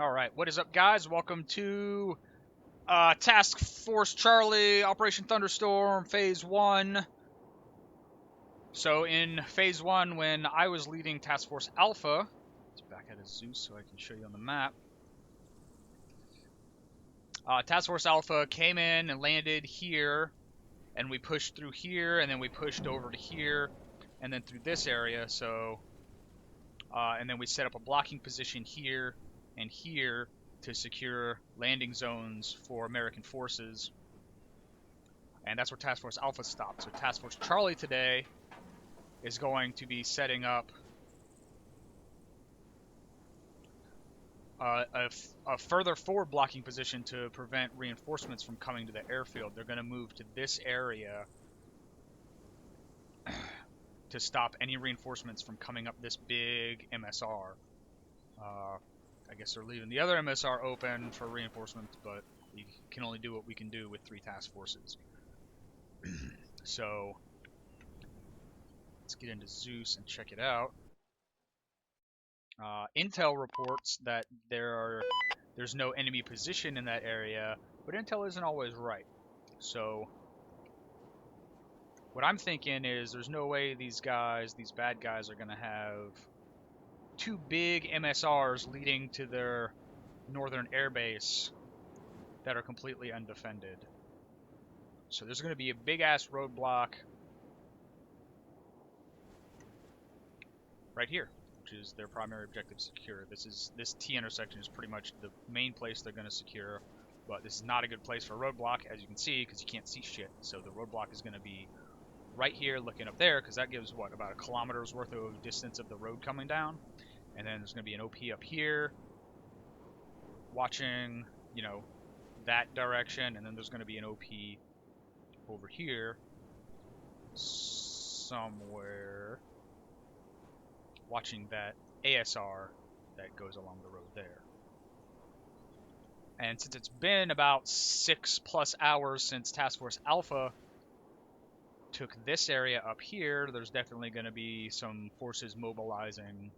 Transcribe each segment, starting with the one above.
Alright, what is up, guys? Welcome to Task Force Charlie, Operation Thunderstorm, Phase 1. So in Phase 1, when I was leading Task Force Alpha, let's back out of Zeus so I can show you on the map. Task Force Alpha came in and landed here, and we pushed through here, and then we pushed over to here, and then through this area, and then we set up a blocking position here and here to secure landing zones for American forces. And that's where Task Force Alpha stopped. So Task Force Charlie today is going to be setting up a further forward blocking position to prevent reinforcements from coming to the airfield. They're going to move to this area to stop any reinforcements from coming up this big MSR. I guess they're leaving the other MSR open for reinforcements, but we can only do what we can do with 3 task forces. So let's get into Zeus and check it out. Intel reports that there's no enemy position in that area, but Intel isn't always right. So what I'm thinking is there's no way these bad guys, are going to have 2 big MSRs leading to their northern airbase that are completely undefended. So there's going to be a big-ass roadblock right here, which is their primary objective to secure. This T intersection is pretty much the main place they're going to secure, but this is not a good place for a roadblock, as you can see, because you can't see shit. So the roadblock is going to be right here looking up there, because that gives, what, about a kilometer's worth of distance of the road coming down. And then there's going to be an OP up here watching, you know, that direction, and then there's going to be an OP over here somewhere watching that ASR that goes along the road there. And since it's been about 6+ hours since Task Force Alpha took this area up here, there's definitely going to be some forces mobilizing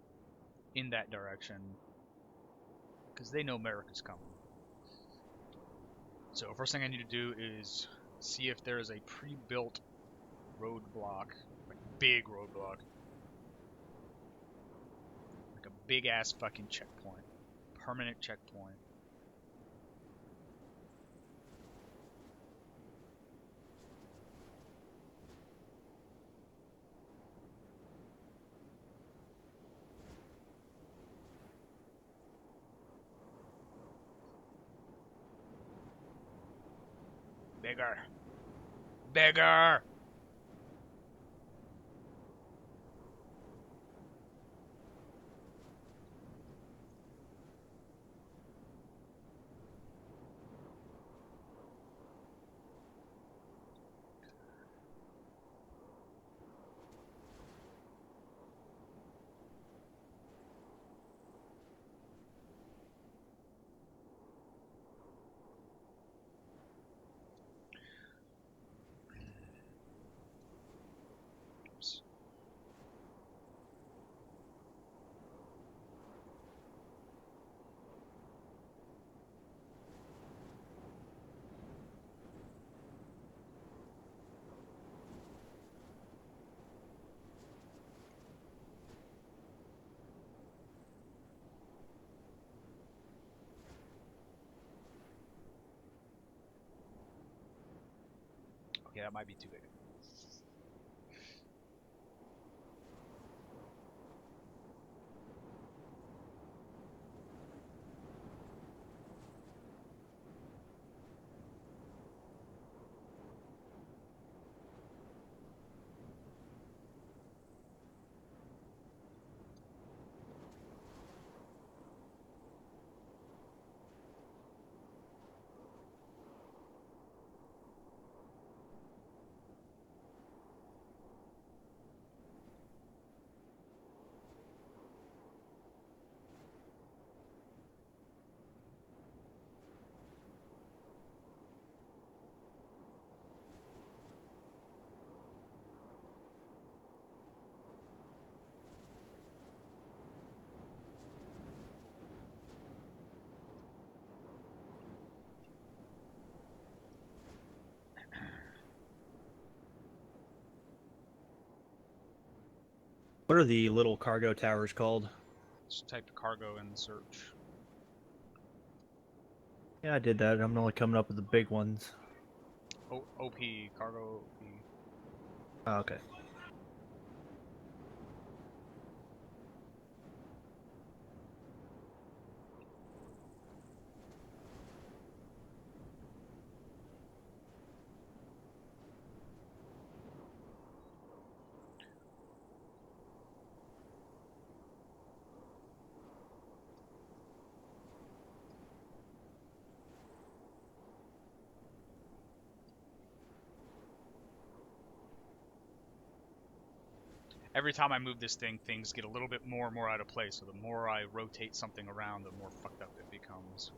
in that direction because they know America's coming. So first thing I need to do is see if there is a pre-built roadblock, like big roadblock, like a big ass fucking checkpoint, permanent checkpoint. Bigger. Bigger! Okay, that might be too big. What are the little cargo towers called? Just type cargo in the search. Yeah, I did that. I'm only coming up with the big ones. OP, cargo OP. Oh, okay. Every time I move this thing, things get a little bit more and more out of place. So the more I rotate something around, the more fucked up it becomes.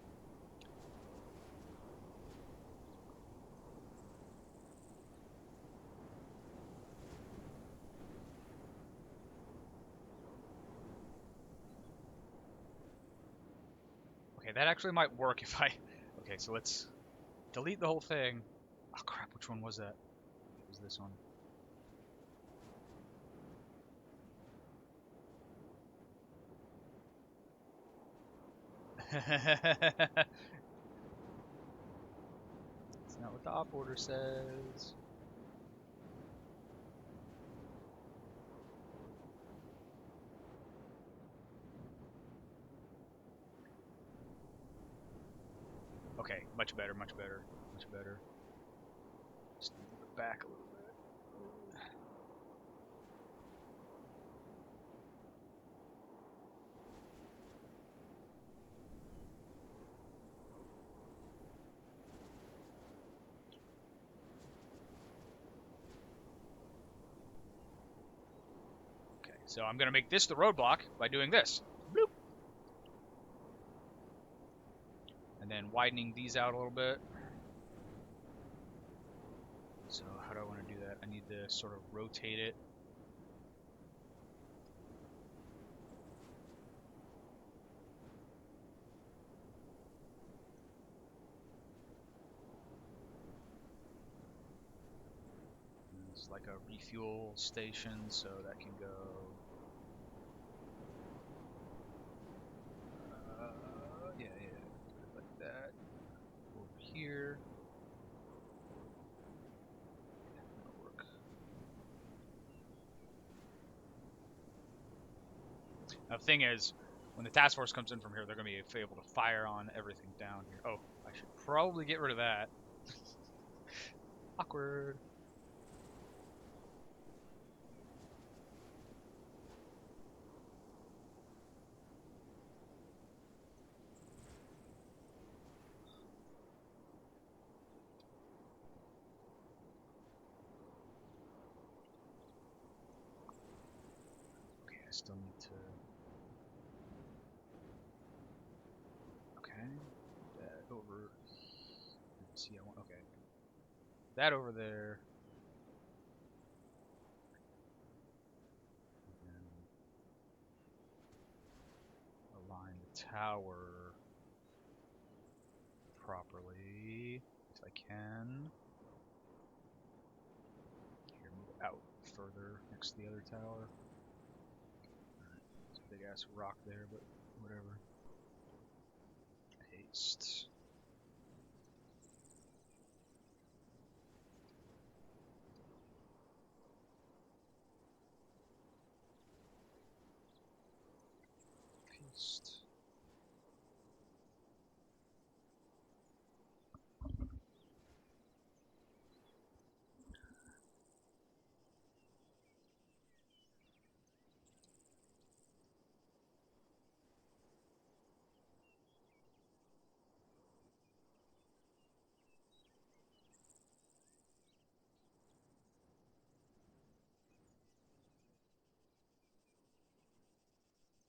Okay, that actually might work if I... Okay, so let's delete the whole thing. Oh crap, which one was that? It was this one. That's not what the op order says. Okay, much better, much better, much better. Just move it back a little bit. Okay, so I'm going to make this the roadblock by doing this. Bloop. And then widening these out a little bit. So how do I want to do that? I need to sort of rotate it. It's like a refuel station, so that can go... yeah, put it like that. Over here. That'll work. Now, the thing is, when the task force comes in from here, they're going to be able to fire on everything down here. Oh, I should probably get rid of that. Awkward. Okay, I still need to... Okay, that over... See, I want... Okay. That over there. And align the tower properly, if I can. Here, move it out further next to the other tower. Alright, there's a big ass rock there, but whatever. Paste. Paste.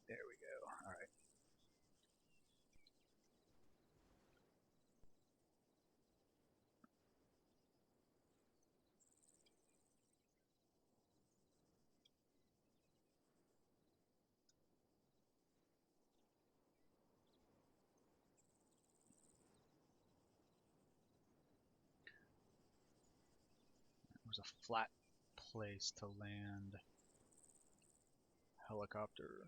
There we go. Alright. There's a flat place to land. helicopter.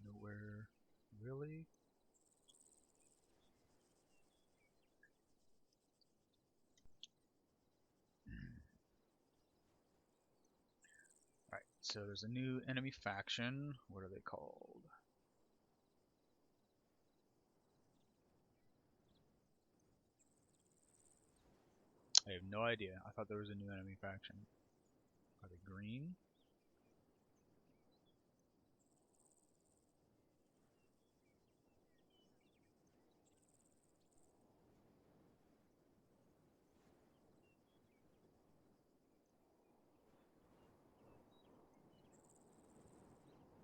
Nowhere, really? Alright, so there's a new enemy faction. What are they called? I have no idea. I thought there was a new enemy faction. Are they green?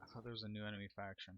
I thought there was a new enemy faction.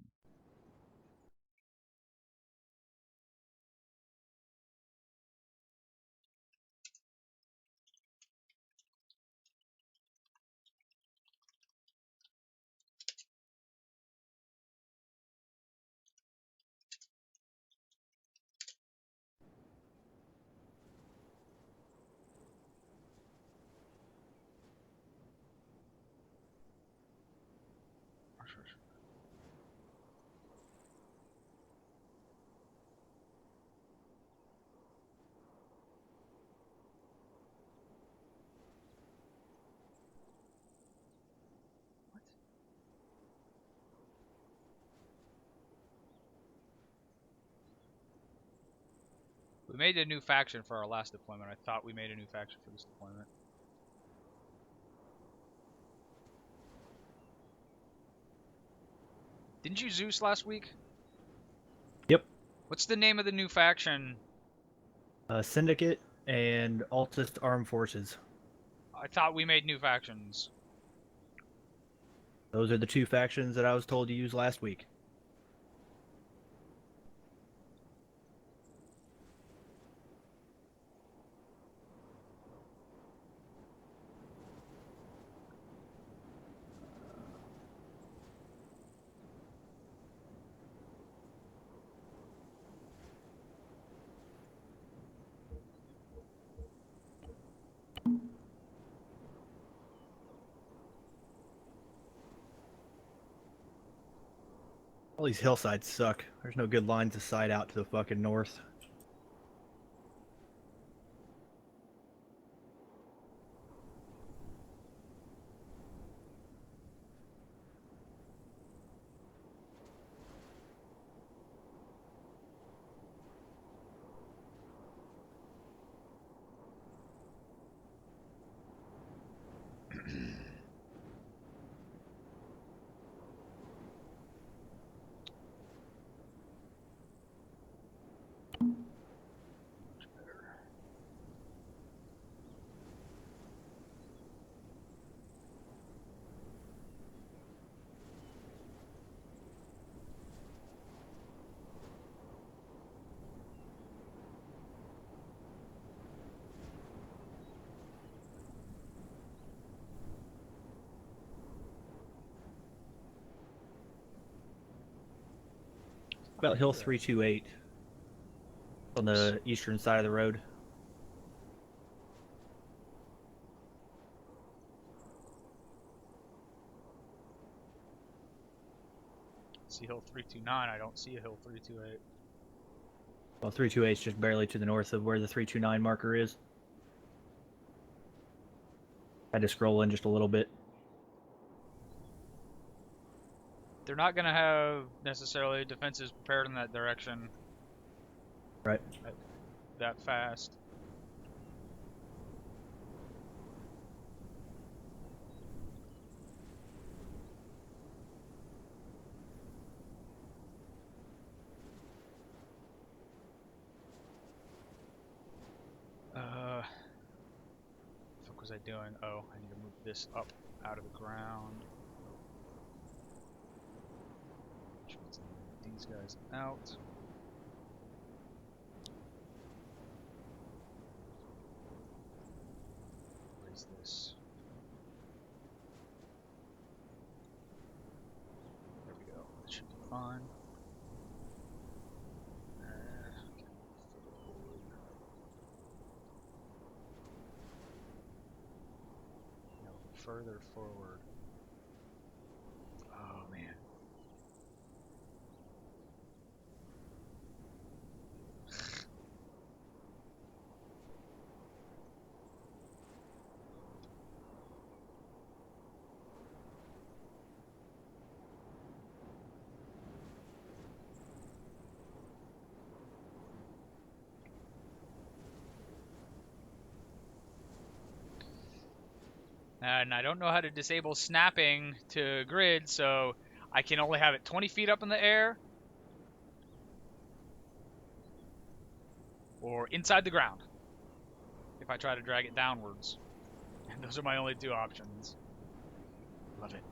We made a new faction for our last deployment. I thought we made a new faction for this deployment. Didn't you Zeus last week? Yep. What's the name of the new faction? Syndicate and Altist Armed Forces. I thought we made new factions. Those are the two factions that I was told to use last week. All these hillsides suck. There's no good lines of sight out to the fucking north. About Hill 328 on the eastern side of the road. See Hill 329. I don't see a Hill 328. Well, 328 is just barely to the north of where the 329 marker is. I had to scroll in just a little bit. They're not going to have necessarily defenses prepared in that direction. Right. That fast. What the fuck was I doing? Oh, I need to move this up out of the ground. Which means I need these guys out. What is this? fine. No, further forward. Oh man. And I don't know how to disable snapping to grid, so I can only have it 20 feet up in the air or inside the ground if I try to drag it downwards. And those are my only two options. Love it.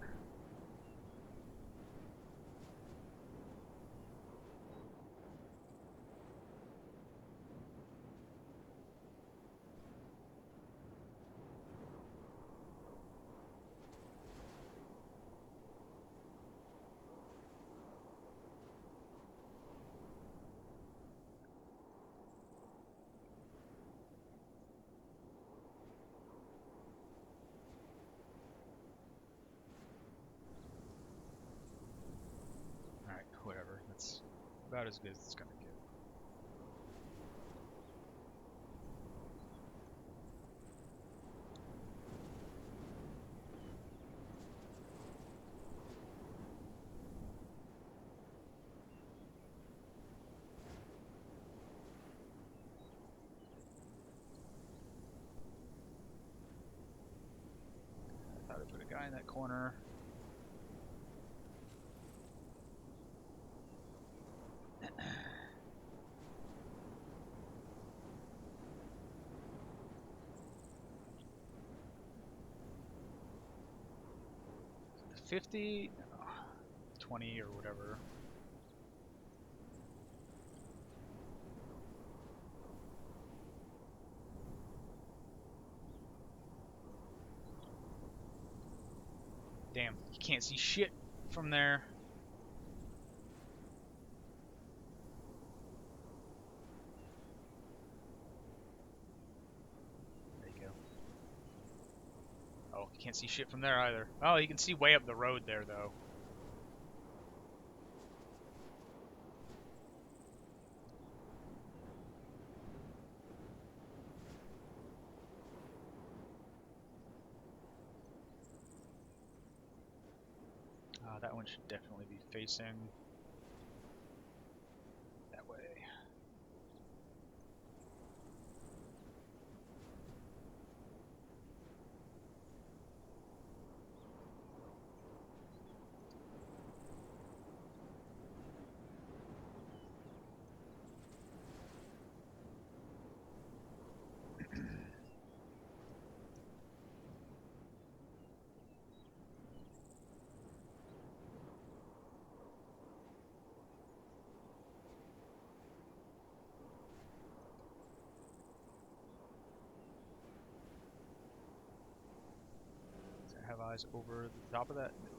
Alright, whatever. That's about as good as it's gonna get. I thought I put a guy in that corner. The 50? No. 20 or whatever. Damn, you can't see shit from there. There you go. Oh, you can't see shit from there either. Oh, you can see way up the road there, though. That one should definitely be facing that way. Does it have eyes over the top of that? No.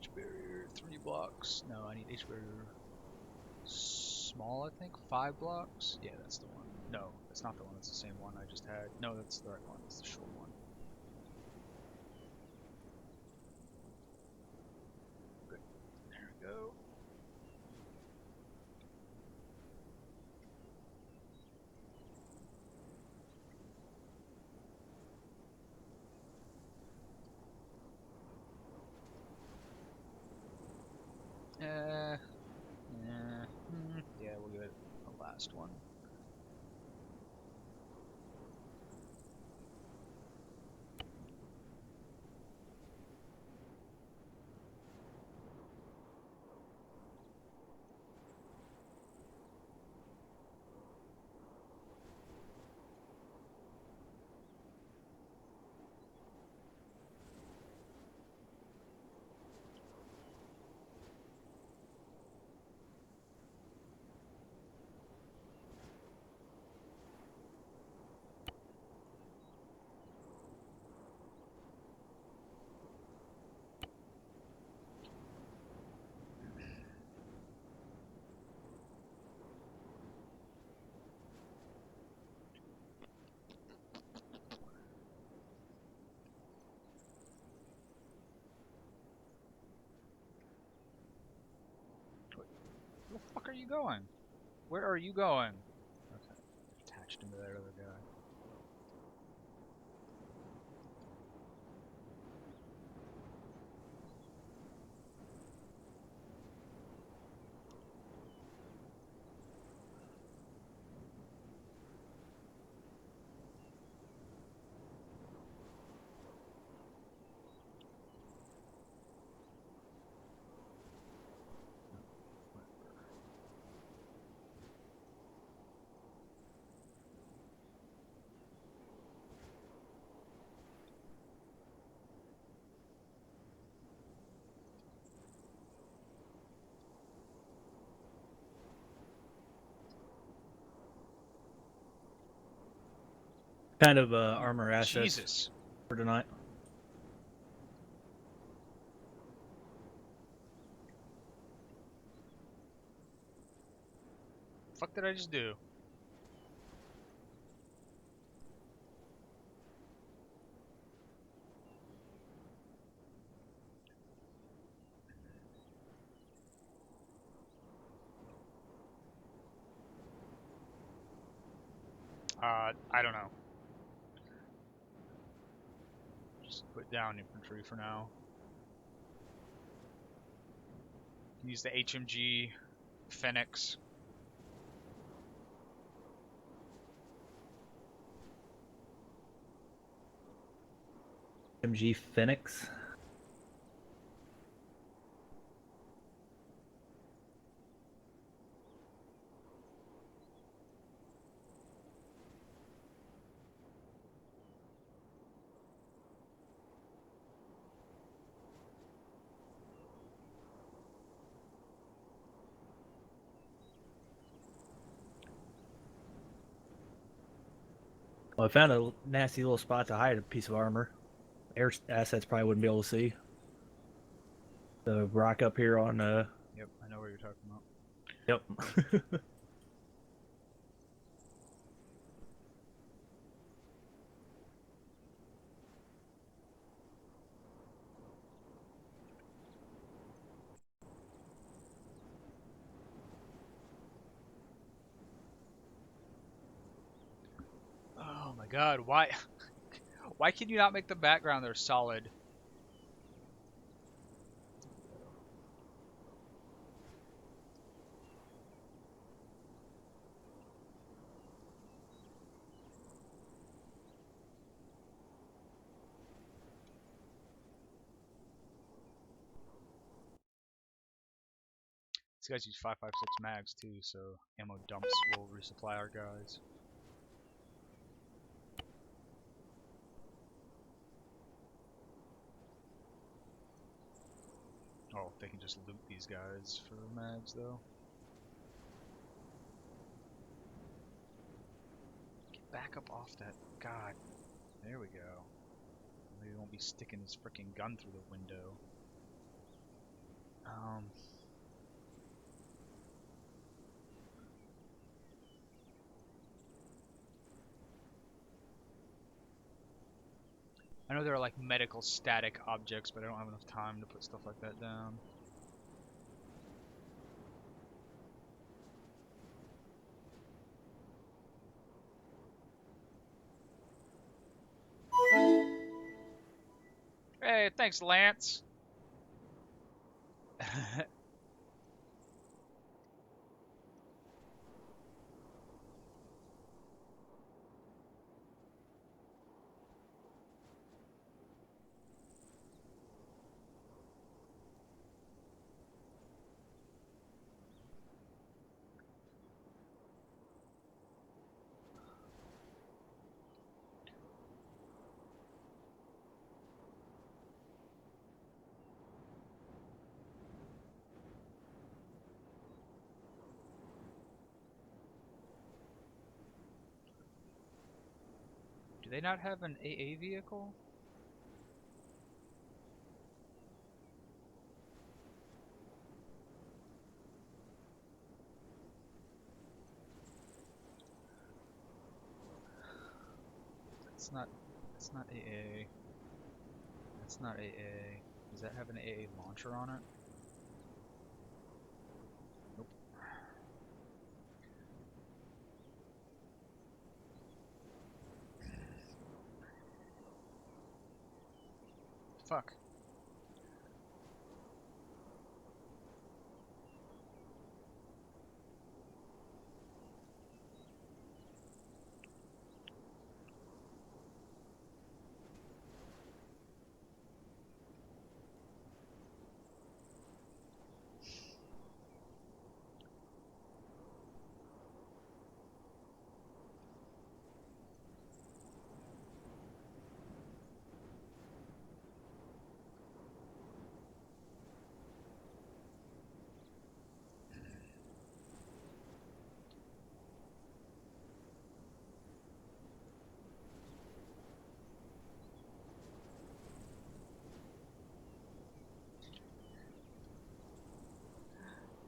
H barrier, 3 blocks. No, I need H barrier small, I think. 5 blocks? Yeah, that's the one. No, that's not the one. That's the same one I just had. No, that's the right one. That's the short one. Good. There we go. Yeah, we'll give it the last one. are you going? Where are you going? Okay, attached him to that other guy. Kind of armor assets Jesus. for tonight. Fuck did I just do? I don't know. Just put down infantry for now. Use the HMG Phoenix. MG Phoenix. Well, I found a nasty little spot to hide a piece of armor. Air assets probably wouldn't be able to see. The rock up here on Yep, I know what you're talking about. Yep. Oh my god, why why can you not make the background there solid? These guys use 5.56 mags too, so ammo dumps will resupply our guys. Oh, they can just loot these guys for mags though. Get back up off that. God. There we go. Maybe he won't be sticking his freaking gun through the window. I know there are like medical static objects, but I don't have enough time to put stuff like that down. Hey, thanks, Lance. Do they not have an AA vehicle? It's not. It's not AA. That's not AA. Does that have an AA launcher on it? Nope. fuck?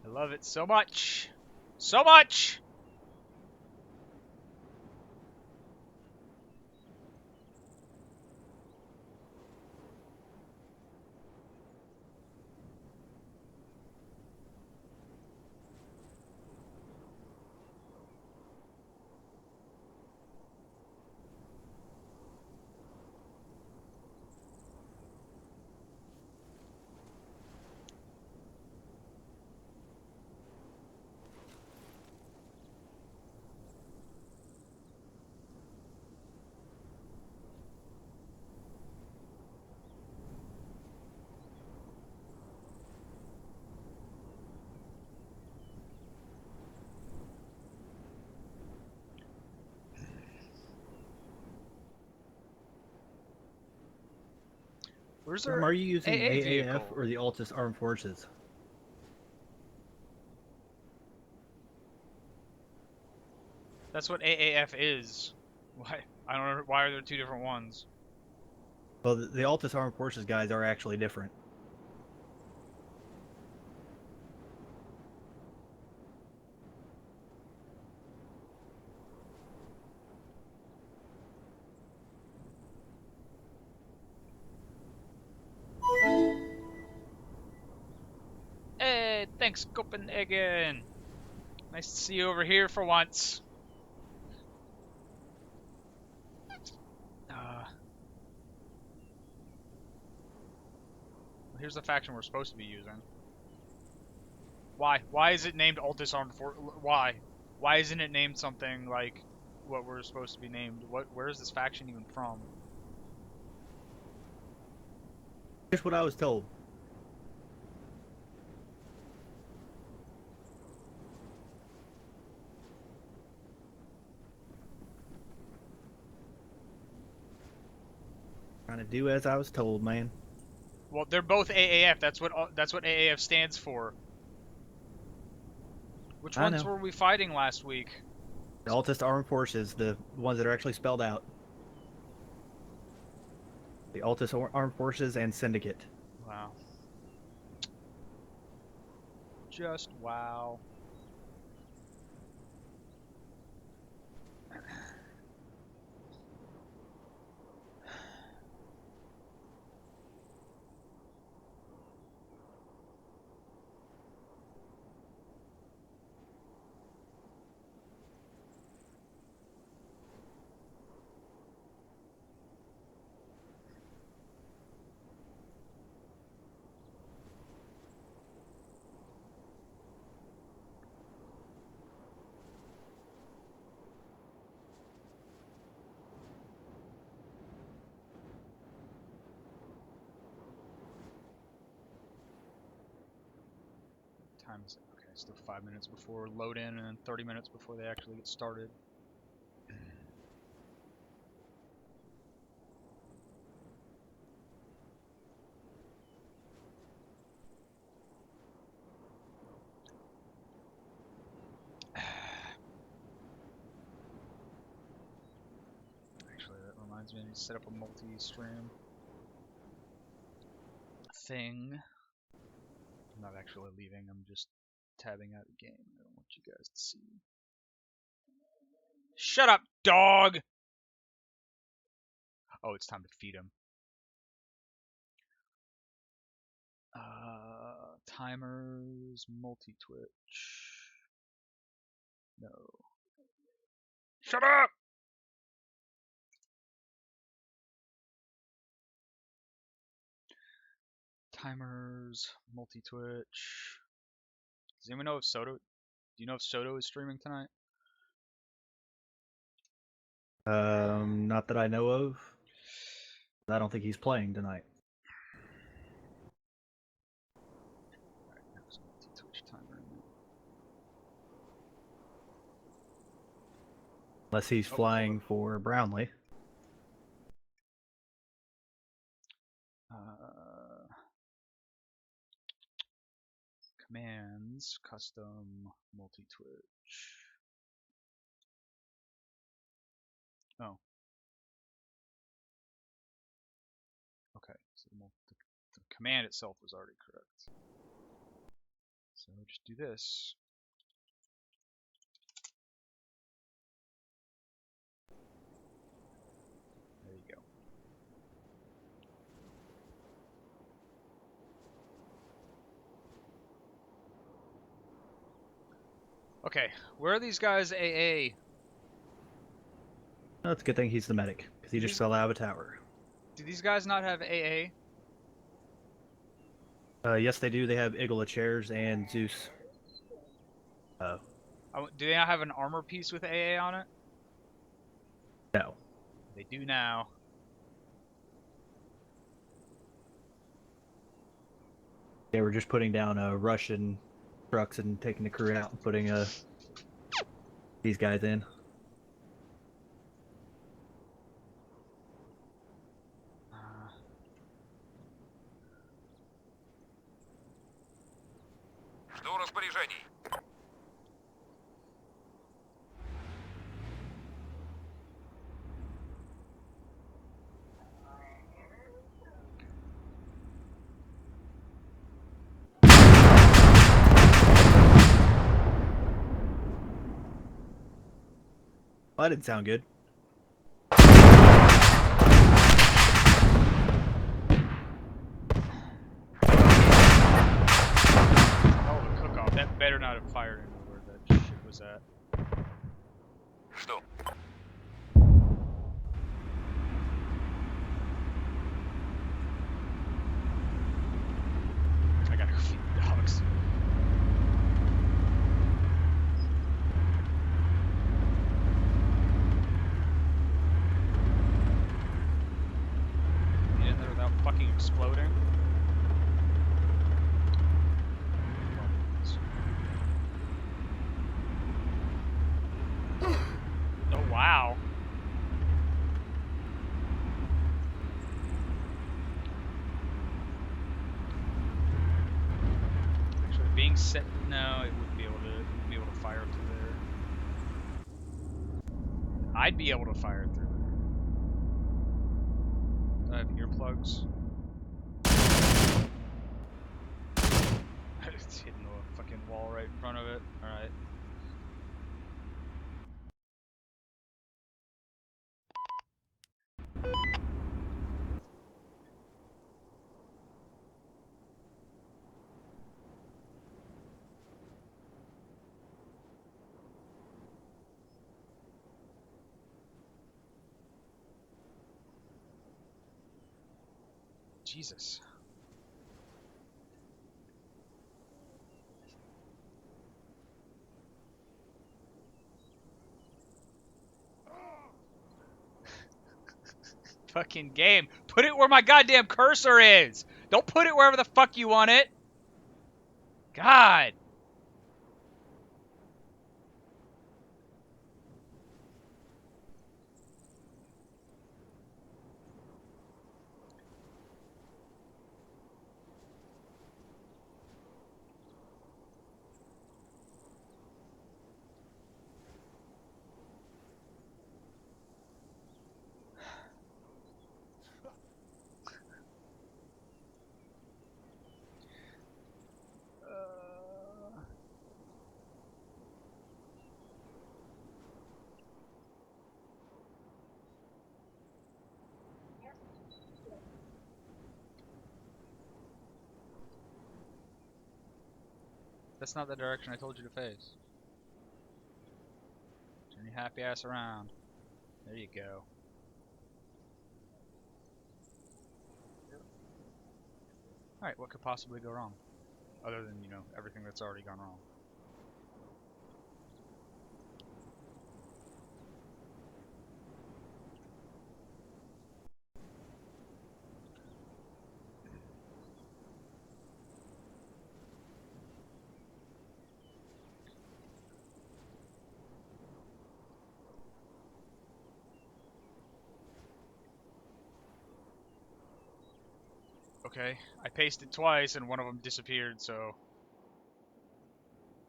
I love it so much. So much! Where's our Are you using AA AAF vehicle? or the Altus Armed Forces? That's what AAF is. Why? I don't know. Why are there two different ones? Well, the Altus Armed Forces guys are actually different. Hey, thanks, Copenhagen. Nice to see you over here for once. Here's the faction we're supposed to be using. Why? Why is it named Altus Armed Force? Why? Why isn't it named something like what we're supposed to be named? Where is this faction even from? Here's what I was told. Trying to do as I was told, man. Well, they're both AAF. That's what AAF stands for. Which I ones know. were we fighting last week? The Altus Armed Forces, the ones that are actually spelled out. The Altus Armed Forces and Syndicate. Wow. Just wow. Time is it? Okay, still 5 minutes before load in, and then 30 minutes before they actually get started. Actually, that reminds me, I need to set up a multi-stream thing. I'm not actually leaving, I'm just tabbing out the game. I don't want you guys to see. Shut up, dog! Oh, it's time to feed him. Timers, multi-twitch. No. Shut up! Timers, multi-twitch. Does anyone know if Soto? Do you know if Soto is streaming tonight? Not that I know of. I don't think he's playing tonight. Alright, there's a multi-twitch timer in there. Unless he's flying for Brownlee. Commands, custom, multi-twitch. Oh. Okay, so the command itself was already correct. So just do this. There you go. Okay, where are these guys AA? That's a good thing he's the medic, because he just fell out of a tower. Do these guys not have AA? Yes, they do. They have Igla chairs and Zeus. Do they not have an armor piece with AA on it? No. They do now. They were just putting down Russian trucks and taking the crew out and putting these guys in. Жду распоряжений. Well, that didn't sound good. Oh, the cook-off. That better not have fired into where that shit was at. Жду. I gotta go feed the dogs. Get in there without fucking exploding. Oh, wow. Actually, being set, no, it wouldn't be able to fire through there. I'd be able to fire through there. Do I have earplugs? It's hitting the fucking wall right in front of it. Alright. Jesus. Fucking game. Put it where my goddamn cursor is. Don't put it wherever the fuck you want it. God. That's not the direction I told you to face. Turn your happy ass around. There you go. Alright, what could possibly go wrong? Other than, you know, everything that's already gone wrong. Okay, I pasted twice and one of them disappeared, so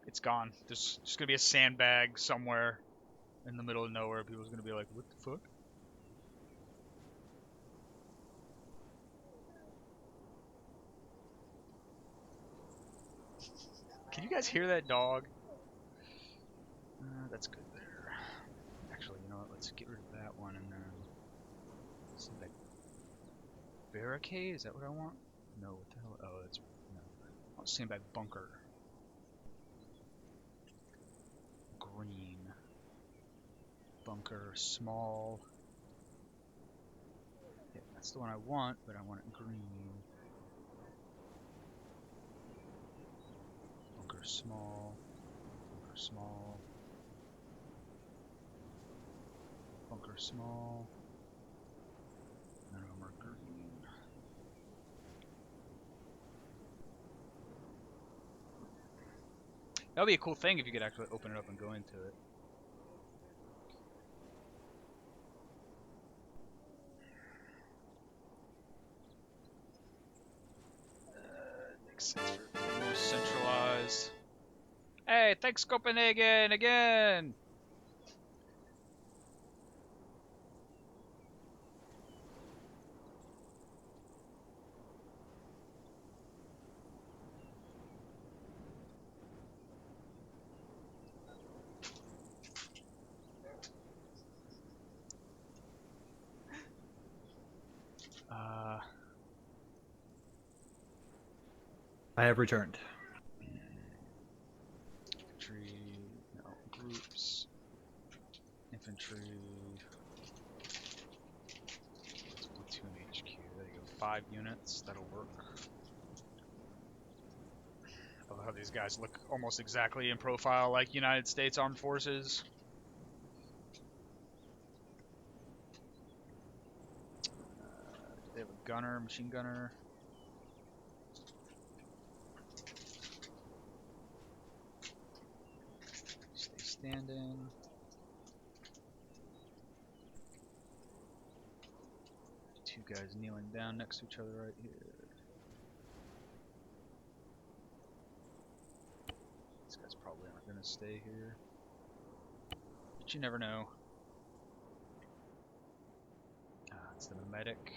it's gone. There's just gonna be a sandbag somewhere in the middle of nowhere. People's gonna be like, what the fuck? Can you guys hear that dog? That's good there. Actually, you know what? Let's get rid of that one and then sandbag barricade. Is that what I want? No. What the hell? Oh, that's no. I want sandbag bunker. Green. Bunker small. Yeah, that's the one I want, but I want it green. Bunker small. Bunker small. Bunker small. None of them are green. That would be a cool thing if you could actually open it up and go into it. Makes sense for it to be more centralized. Hey, thanks Copenhagen again! I have returned. Infantry, no, groups, infantry, let's platoon HQ, there you go, 5 units, that'll work. I love how these guys look almost exactly in profile like United States Armed Forces. They have a gunner, machine gunner. Stay standing. Two guys kneeling down next to each other right here. These guys probably aren't going to stay here. But you never know. It's the medic.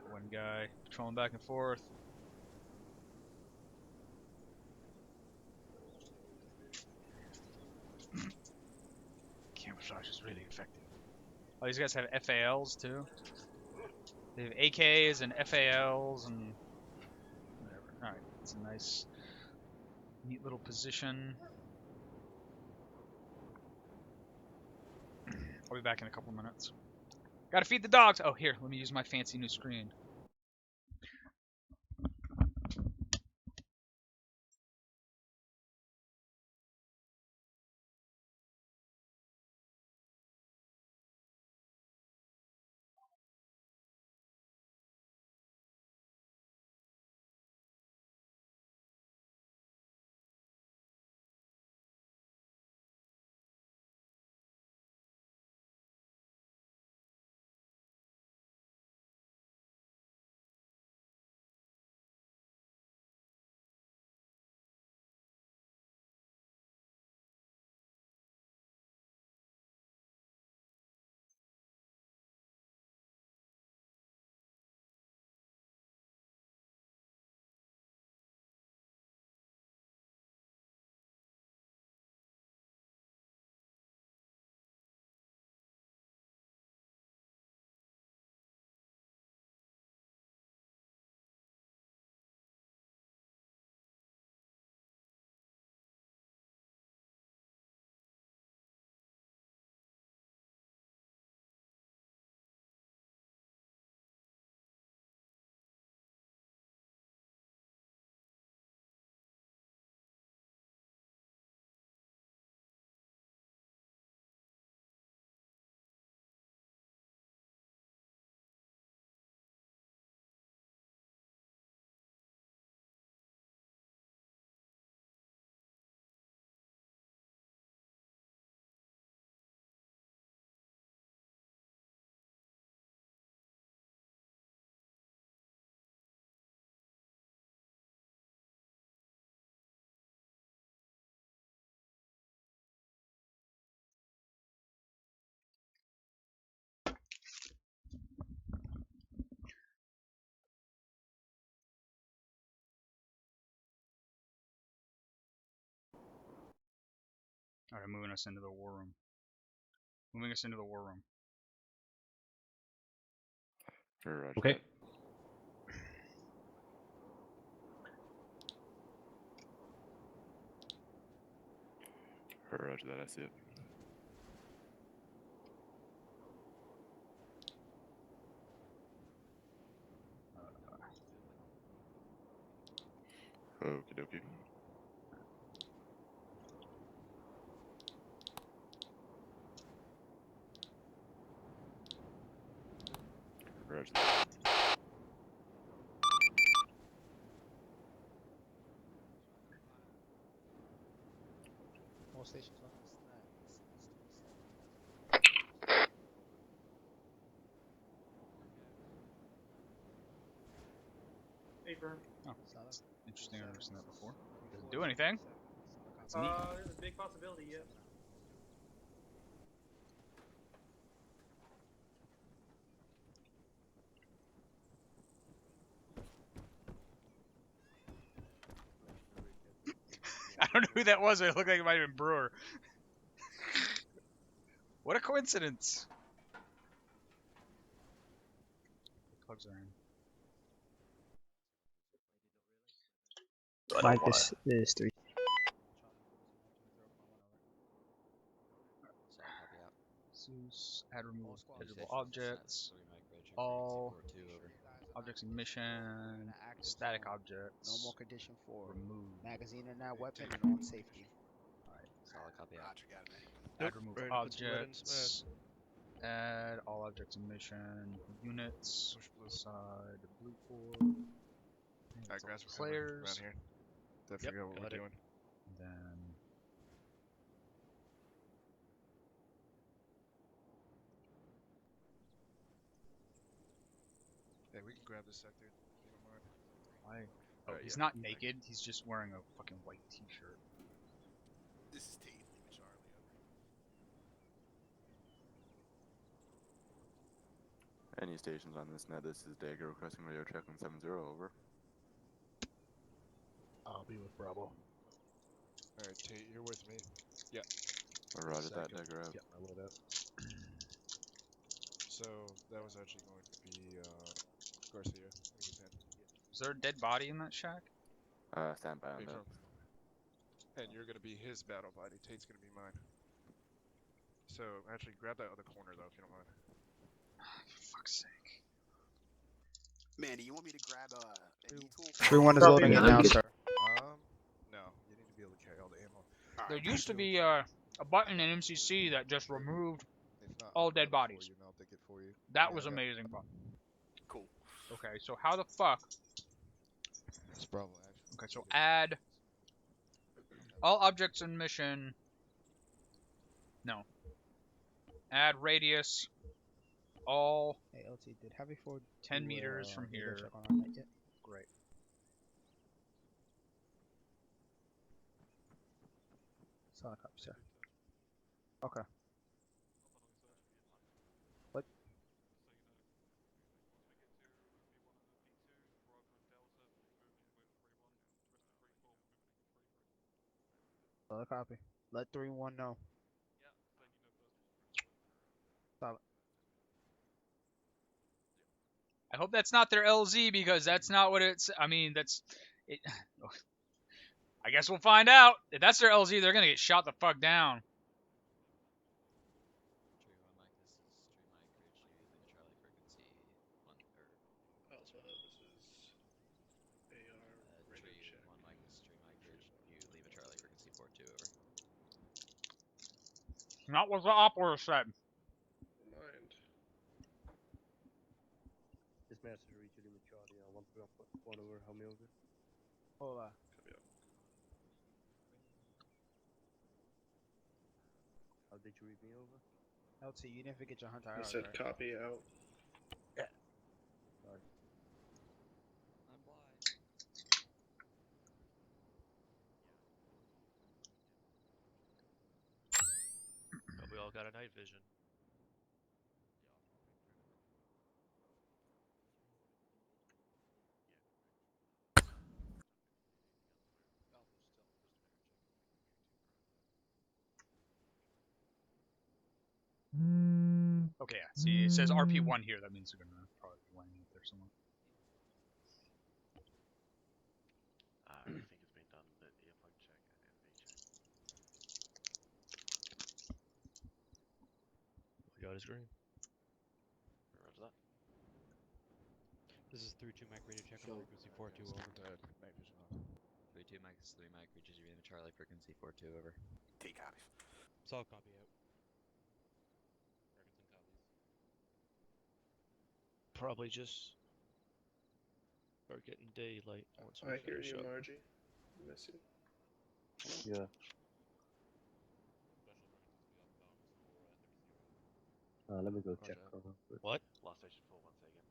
One guy patrolling back and forth. Camouflage is really effective. Oh, these guys have FALs too. They have AKs and FALs and whatever. Alright, it's a nice, neat little position. I'll be back in a couple minutes. Gotta feed the dogs! Oh, here, let me use my fancy new screen. All right, moving us into the war room. Moving us into the war room. Roger Okay. that. Roger that, I see it. Okie dokie. Roger that. All stations on. Paper. Oh, Solid. interesting. I've never seen that before. Doesn't do anything. It's neat. There's a big possibility, yeah. I don't know who that was, but it looked like it might have been Brewer. What a coincidence. The plugs are in. Mike, this is 3. Zeus, add remove editable objects, all objects in mission, static objects, Normal condition 4. remove. Magazine and not weapon and on safety. Solid copy out. Add remove objects, add all objects in mission, units, side, blue core, Alright, grasp players, around here. To figure out what we're doing. then Hey, we can grab this sector. If you don't mind. why? Oh, Alright, he's yeah. not naked. He's just wearing a fucking white T-shirt. This is Tate. Charlie. Any stations on this net, this is Dagger requesting radio check on 70, over. I'll be with Bravo. Alright, Tate, you're with me. Roger that, Second. Dagger out. Yep, I load up. So, that was actually going to be, Garcia. I think he's in. Is there a dead body in that shack? Stand by on Hey, that. and you're gonna be his battle body. Tate's gonna be mine. So, actually, grab that other corner, though, if you don't mind. For fuck's sake. Manny, you want me to grab an E-tool? Everyone is Copy, loading it man. now, sir. No. You need to be able to carry all the ammo. There used to be a button in MCC that just removed. If not, All I'll dead grab it bodies. for you, and I'll take it for you. That Yeah, was I got it. amazing. Cool. Okay, so how the fuck? It's Bravo, actually. Okay, so add all objects in mission. No. Add radius. All Hey, LT, did Heavy Ford 10 do, meters from radar here. check on our net yet? Great. Solid copy, sir. Okay. What? Solid copy. Let 3-1 know. Solid. I hope that's not their LZ because that's not what it's. I mean, that's it. I guess we'll find out. If that's their LZ, they're gonna get shot the fuck down. Also, this is AR radio check. Not what the operator said. Mind. This message reached you with Charlie. 1 over, help me over. Hold on. Copy up. How did you read me over? LT, you didn't forget your hunter I hours, said right? copy out. Sorry. But we all got a night vision. Okay, yeah. See, it says RP1 here. That means they're gonna probably be landing up there somewhere. I think it's been done, but earplug check and NV check. We got his green. Roger that. This is 3-2 Mac radio check on frequency 4-2 over. Night vision on. 3-2 Max 3 Mac reaches your Lima Charlie frequency 4-2 over. Take copies. Solid copy out. Ferguson copies. Probably just start getting daylight once we I hear finish you, up. Margie. Miss you. Yeah. Let me go check. What? Last station full, one second.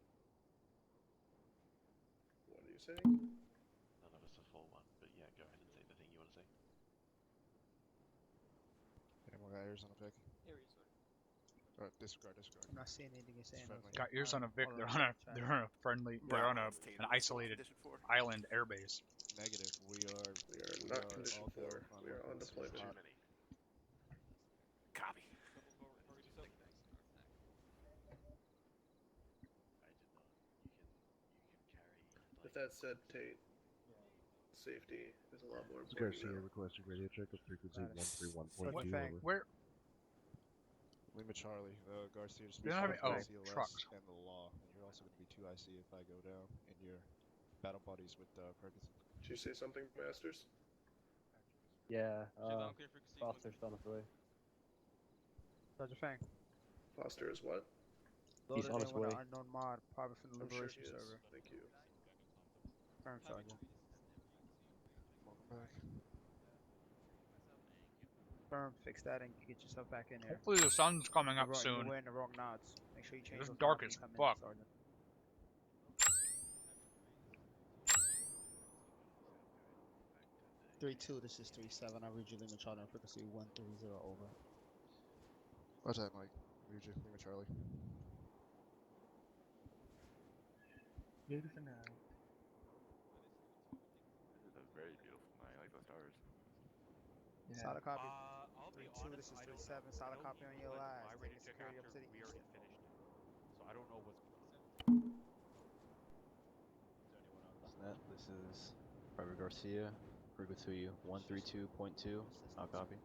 What are you saying? None of us are full one, but yeah, go ahead and say the thing you want to say. Any more guys on a pick? Disregard. I'm not seeing anything you're saying. friendly. Got ears on a Vic. They're on a friendly. They're on an isolated island airbase. Negative. We We are are not condition all 4. four We are on deployment. Too many. Copy. I did not. You can carry. With that said, Tate, safety is a lot more important now. requesting radio check of frequency Got it. 131.2 Fang. over. Where? Lima Charlie, Garcia just They don't have any- oh, CLS trucks. and the law, and you're also going to be 2 IC if I go down, and your battle buddies with Ferguson. Did you say something, Masters? Yeah, Foster's on his way. Roger Fang. Foster is what? He's Loaded on in his with way. an unknown mod, probably from the I'm sure Liberation he is. server. Thank you. Firm Sergeant. Welcome back. Firm, fix that and get yourself back in there. Hopefully the sun's coming up You're soon. wearing the wrong nods. Make sure you change It's those dark nods as when you come in, fuck. Sergeant. This is 3-7. I read you Lima Charlie on frequency 130 over. Watch that, Mike. Lima Charlie. Beautiful night. This is a very beautiful night. I like the stars. Yeah. Solid copy. I'll be 3-2, this is 3-7. Solid copy on your lives. My radio check Security up after to the we east. already finished. So I don't know what's Net, this is Private Garcia. Frequency 132.2. I'll copy.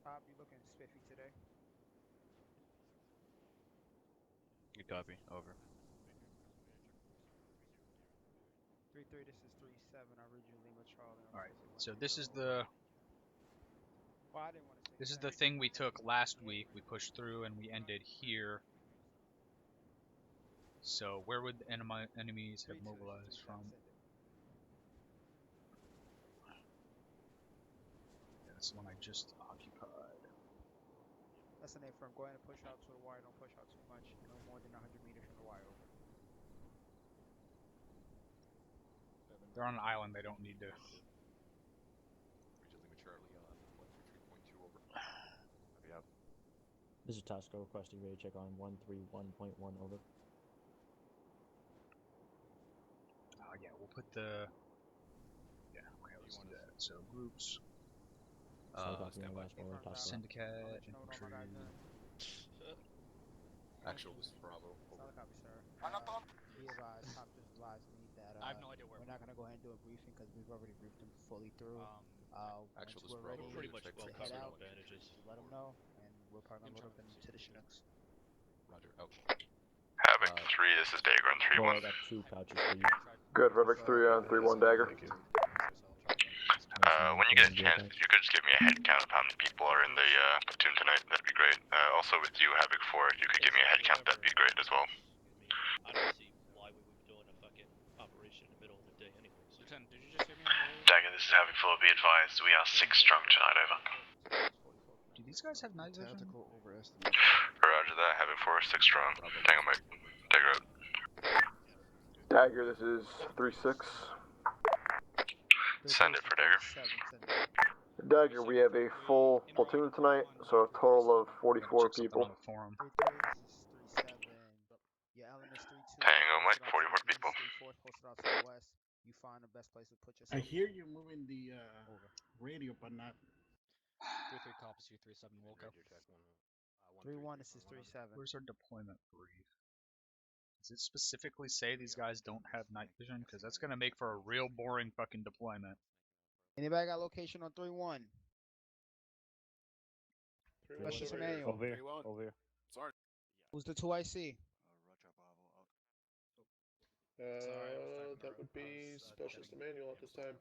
Bob, you looking spiffy today? Good copy. Over. 3-3, this is 3-7. I read you Lima Charlie on Alright, frequency so this is 130 the over. Well, I didn't want to say this is that. the thing we took last week. We pushed through and we ended here. So where would the enemies have 3-2, mobilized this is 3-7, from? send it. That's the one I just occupied. That's the name for him. Go ahead and push out to the wire. Don't push out too much. No more than 100 meters from the wire. Over. They're on an island. They don't need to. Lima Charlie on 133.2 over. Copy out. This is Tasco requesting radio check on 131.1 over. Yeah, we'll put the. Yeah, okay, let's do that. So groups, Stand by. syndicate, I'll let you know what all my guys infantry. doing. Actual, this is Bravo. Solid copy, sir. Be advised, top just advised me that I have no idea where. we're not gonna go ahead and do a briefing because we've already briefed them fully through. Actual, Once this we're Bravo. ready Pretty much to well head covered out, advantages. just let them know, and we're probably gonna load up into the Chinooks. Roger. Out. Havoc 3, this is Dagger on 3-1. I got 2 pouches for you. Good, Rubik 3 on 3-1 Dagger. Thank you. When you get a chance, if you could just give me a head count of how many people are in the platoon tonight, that'd be great. Also with you, Havoc 4, if you could give me a head count, that'd be great as well. I don't see why we would be doing a fucking operation in the middle of the day anyways. Lieutenant, did you just hear me? Dagger, this is Havoc 4, be advised, we are 6 strong tonight, over. Do these guys have night vision? Tactical overestimate. Roger that, Havoc 4, 6 strong. Tango Mike. Dagger out. Dagger, this is 3-6. Send it for Dagger. Dagger, we have a full platoon tonight, so a total of 44 Check something people. on the forum. 3-3, this is 3-7. Your element is 3-2. Tango Mike, 44 people. 3-4 posted out to the west. You find the best place to put I yourself. hear you moving the Over. radio, but not. 3-3 copies, 2-3-7 will go. 3-1, this is 3-7. Where's our deployment brief? Does it specifically say these guys don't have night vision? Because that's gonna make for a real boring fucking deployment. Anybody got location on 3-1? That's just an manual. Over here. Over here. Sorry. Who's the 2 I see? Roger, Bravo. Out. That would be Specialist Emmanuel at this time.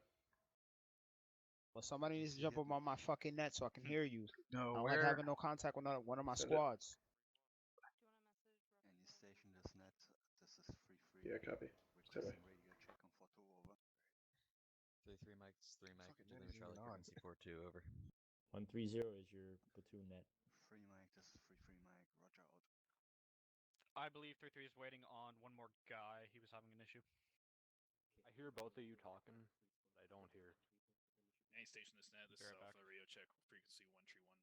Well, somebody needs to jump up on my fucking net so I can hear you. No, I don't where? like having no contact with one of my squads. Any station this net. This is 3-3. Yeah, copy. Stand by. Radio check on 4-2 over. 3-3 mics, 3 mic, Fucking Julian net is Charlie even on. frequency 4-2 over. 130 is your platoon net. 3 mic. This is 3-3 mic. Roger out. I believe 3-3 is waiting on one more guy. He was having an issue. I hear both of you talking, but I don't hear. Any station this net, this is Alpha, radio check, frequency 131.1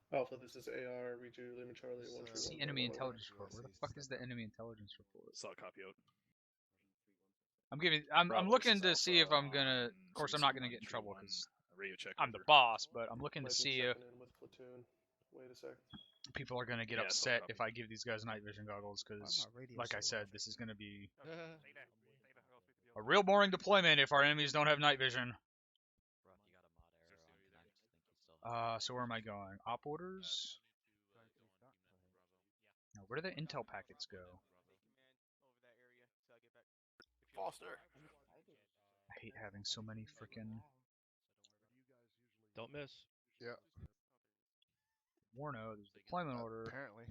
over. Alpha, this is AR, read you, Lima Charlie, 131. See enemy intelligence report. Where the fuck is the enemy intelligence report? Solid copy out. I'm looking to see if I'm gonna. Of course, I'm not gonna get in trouble because Radio check. I'm the boss. But I'm looking to Might be see if checking in with platoon. Wait a sec. people are gonna get Yeah, upset solid if I give these guys night vision goggles. Because, like I said, this is gonna be a real boring deployment if our enemies don't have night vision. Rock, you got a mod error on connect. I think you still have So where am I going? Op orders? No, where do the intel packets go? Foster. I hate having so many freaking. Don't miss. Yeah. Warno, there's deployment order. Apparently.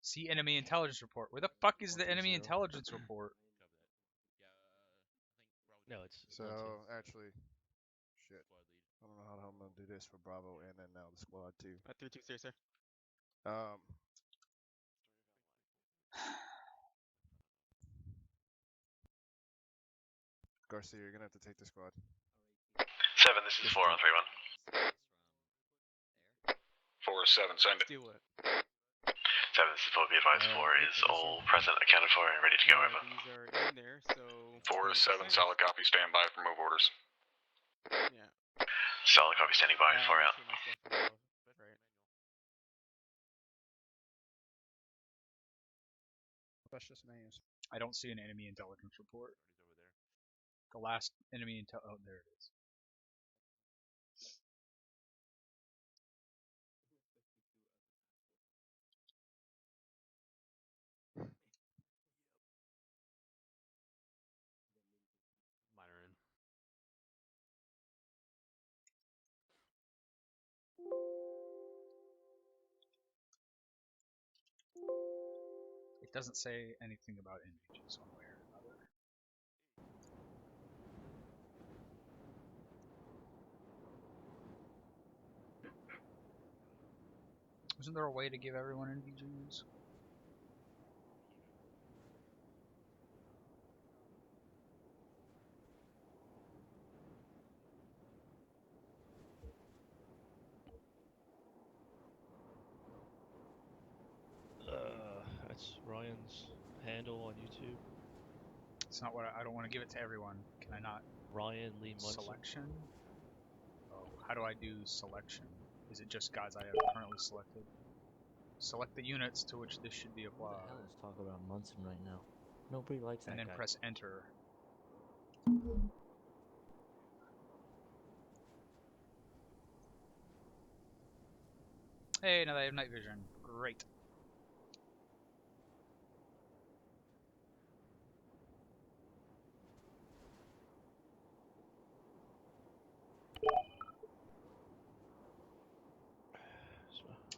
See enemy intelligence report. Where the fuck is the enemy intelligence report? No, it's So, actually, shit. I don't know how I'm gonna do this for Bravo and then now the squad too. 3-2, sir. Garcia, you're gonna have to take the squad. 7, this is 4 on 3-1. 4-7, send it. Do it. 7, this is 4, be advised, 4 is all present, accounted for, and ready to go, over. These are in there, so... 4-7, solid copy, stand by for move orders. Yeah. Solid copy, standing by, 4 out. Right. That's just names. I don't see an enemy intelligence report. The last enemy intel. Oh, there it is. Mine are in. It doesn't say anything about NVGs one way or another. Isn't there a way to give everyone NVGs? That's Ryan's handle on YouTube. It's not what I don't want to give it to everyone. Can I not? Ryan Lee Munson. Selection? Oh, how do I do selection? Is it just guys I have currently selected? Select the units to which this should be applied. What the hell is talking about Munson right now? Nobody likes that And then guy. press enter. Hey, now they have night vision. Great.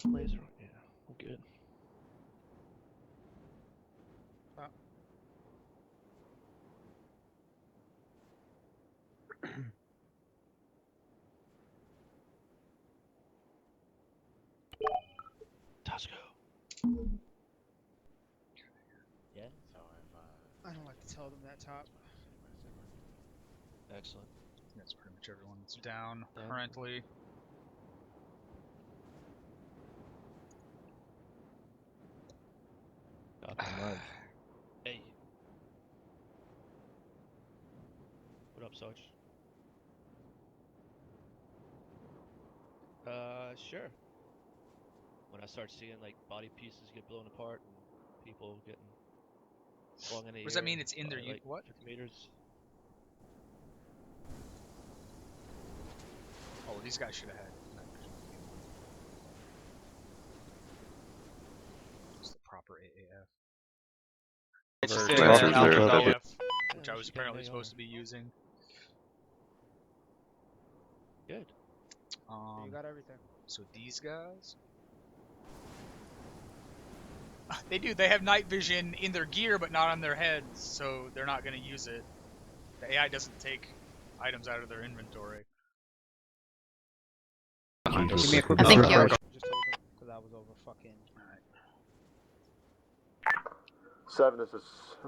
Laser, yeah, we're good. Tasco. Yeah. So if I don't like to tell them that top. Excellent. That's pretty much everyone that's down currently. Copy, Mark. Sarge? Sure. When I start seeing like body pieces get blown apart and people getting flung in the air. What does that mean? It's in by, there. You like, what? 50 meters. Oh, these guys should have had night vision. It's the proper AAF. It's Or just doing AAF, which I was she got apparently me supposed on. to be using. Good. So you got everything. So these guys, they do. They have night vision in their gear, but not on their heads, so they're not going to use it. The AI doesn't take items out of their inventory. Give me a quick Thank you. just told them because I was over fucking. 7, this is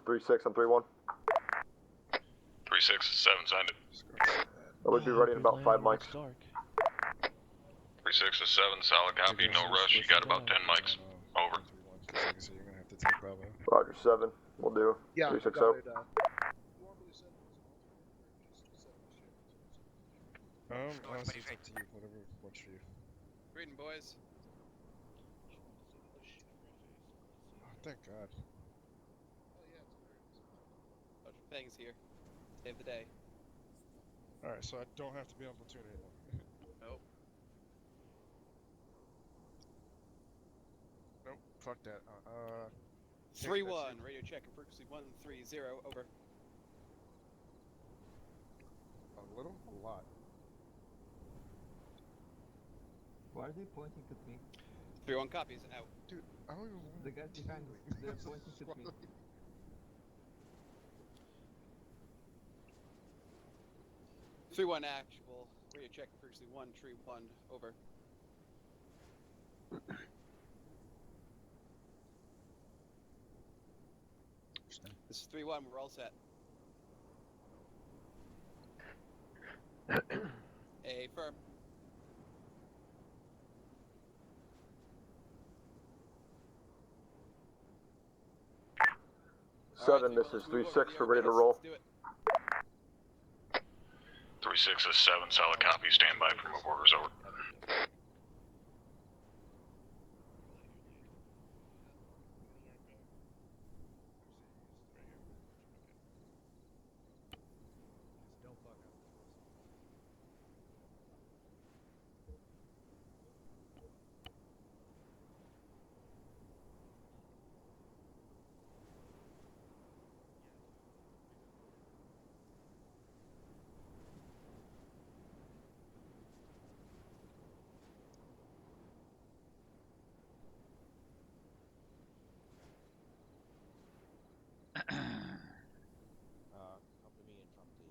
3-6 on 3-1. 3-6, 7, signed it. I would be ready in about 5 mics. 3-6 is 7, solid copy, no rush. You got about 10 mics. Over. So you're gonna have to take Bravo. Roger, 7. We'll do. Yeah, 360. Honestly, it's up to you. Whatever works for you. Reading, boys. Oh, thank God. Sergeant Peng's here. Save the day. Alright, so I don't have to be on platoon anymore. Nope. Nope, fuck that. 3-1, radio check and frequency 130, over. A little? A lot. Why are they pointing at me? 3-1 copies, out. Dude, I don't even The guys behind us, they're pointing at me. 3-1 actual, radio check and frequency 131, over. This is 3-1, we're all set. A firm. 7, this is 3-6 for ready to roll. 3-6 is 7, solid copy, stand by for move orders, over. Copy me from the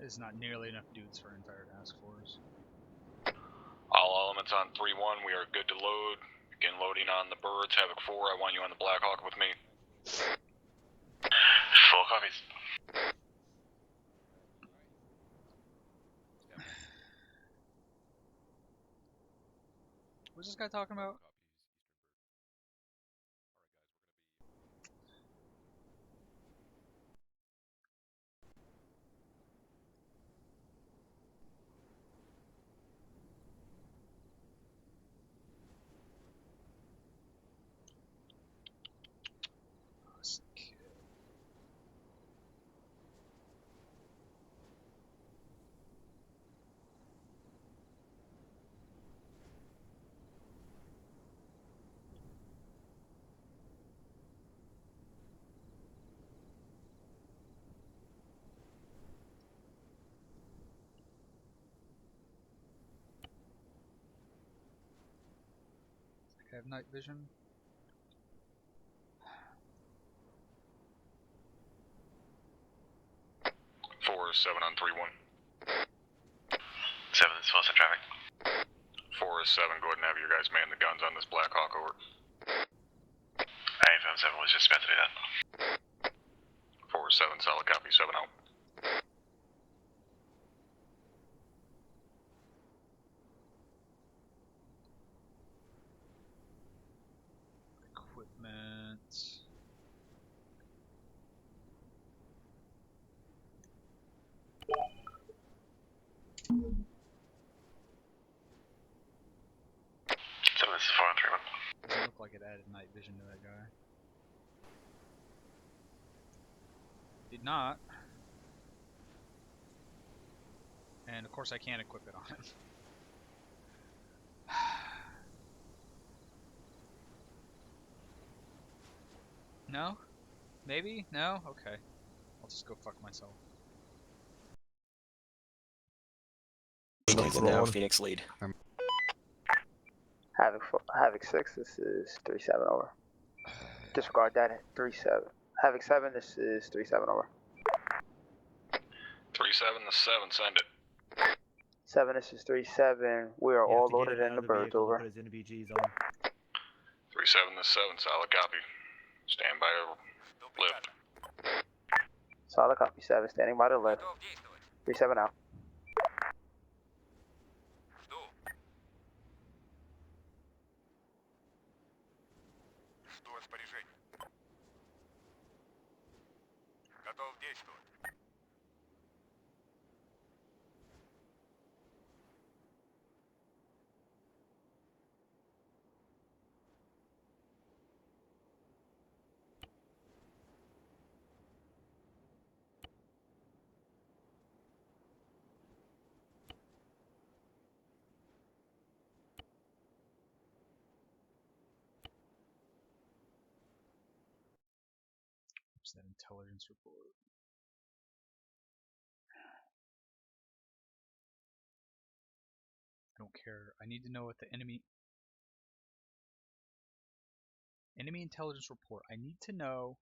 There's not nearly enough dudes for an entire task force. All elements on 3-1, we are good to load. Begin loading on the birds. Havoc 4, I want you on the Black Hawk with me. Full copies. What's this guy talking about? Have night vision. 4 is 7 on 3-1. 7 is Wilson traffic. 4 is 7, go ahead and have your guys man the guns on this Black Hawk, over. AFM 7 was just about to do that. 4 is 7, solid copy, 7 out. like it added night vision to that guy. Did not. And of course I can't equip it on him. No? Maybe? No? Okay. I'll just go fuck myself. Now Phoenix lead. Havoc 6, this is 3-7 over. Disregard that, 3-7. Havoc 7, this is 3-7 over. 3-7 to 7, send it. 7, this is 3-7. We are all loaded in the birds, over. Put his NVGs on. 3-7 to 7, solid copy. Stand by lift. Solid copy, 7, standing by the lift. 3-7 out. What's that intelligence report? I don't care. I need to know what the enemy intelligence report. I need to know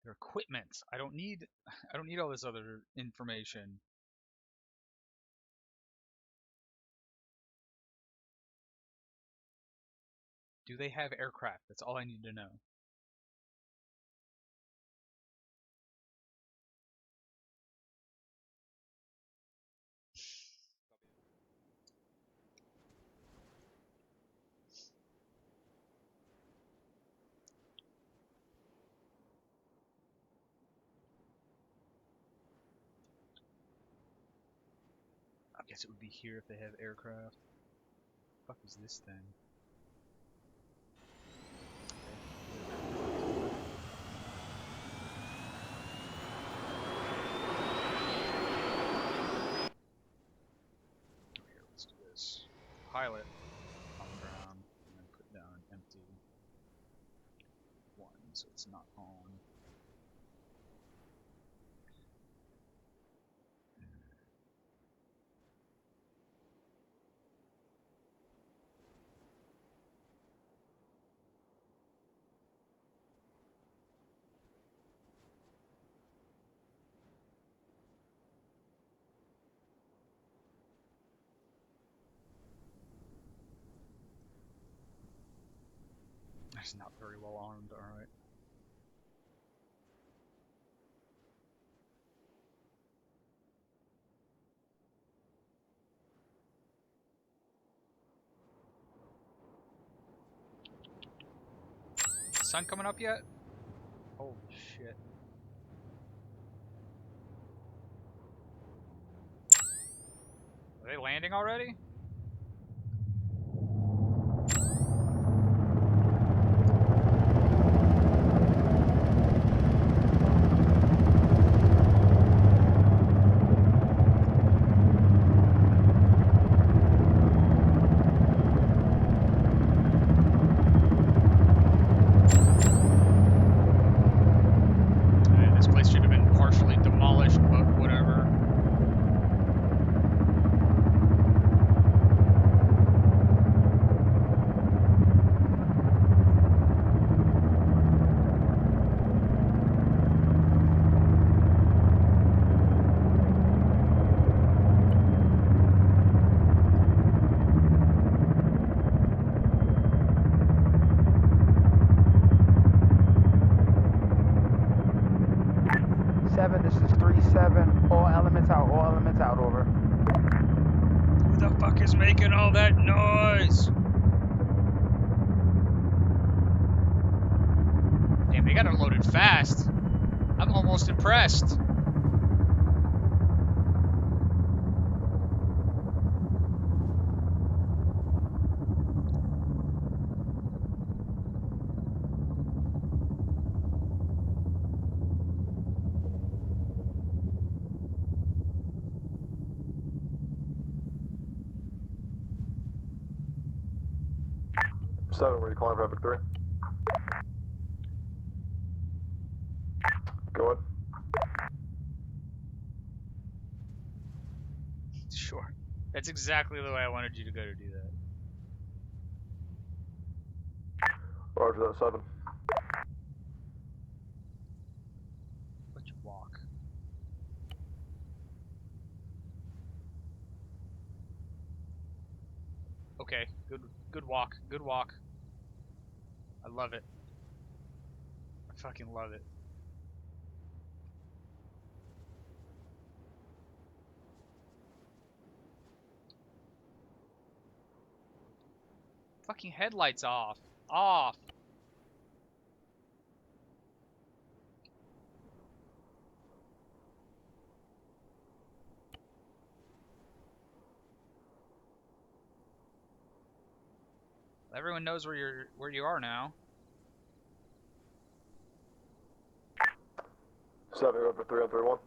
their equipment. I don't need all this other information. Do they have aircraft? That's all I need to know. I guess it would be here if they have aircraft. What the fuck is this thing? Here, let's do this. Pilot on the ground and then put down empty 1, so it's not on. It's not very well armed, alright. Sun coming up yet? Holy shit. Are they landing already? This is 3-7. All elements out, over. Who the fuck is making all that noise? Damn, they got it loaded fast. I'm almost impressed. 7, were you calling for Epic 3? Go ahead. Sure. That's exactly the way I wanted you to go to do that. Roger that, 7. Let you walk. Okay, good walk, good walk. I love it. I fucking love it. Fucking headlights off. Off. Everyone knows where you are now. 7, go for 3 on 3-1.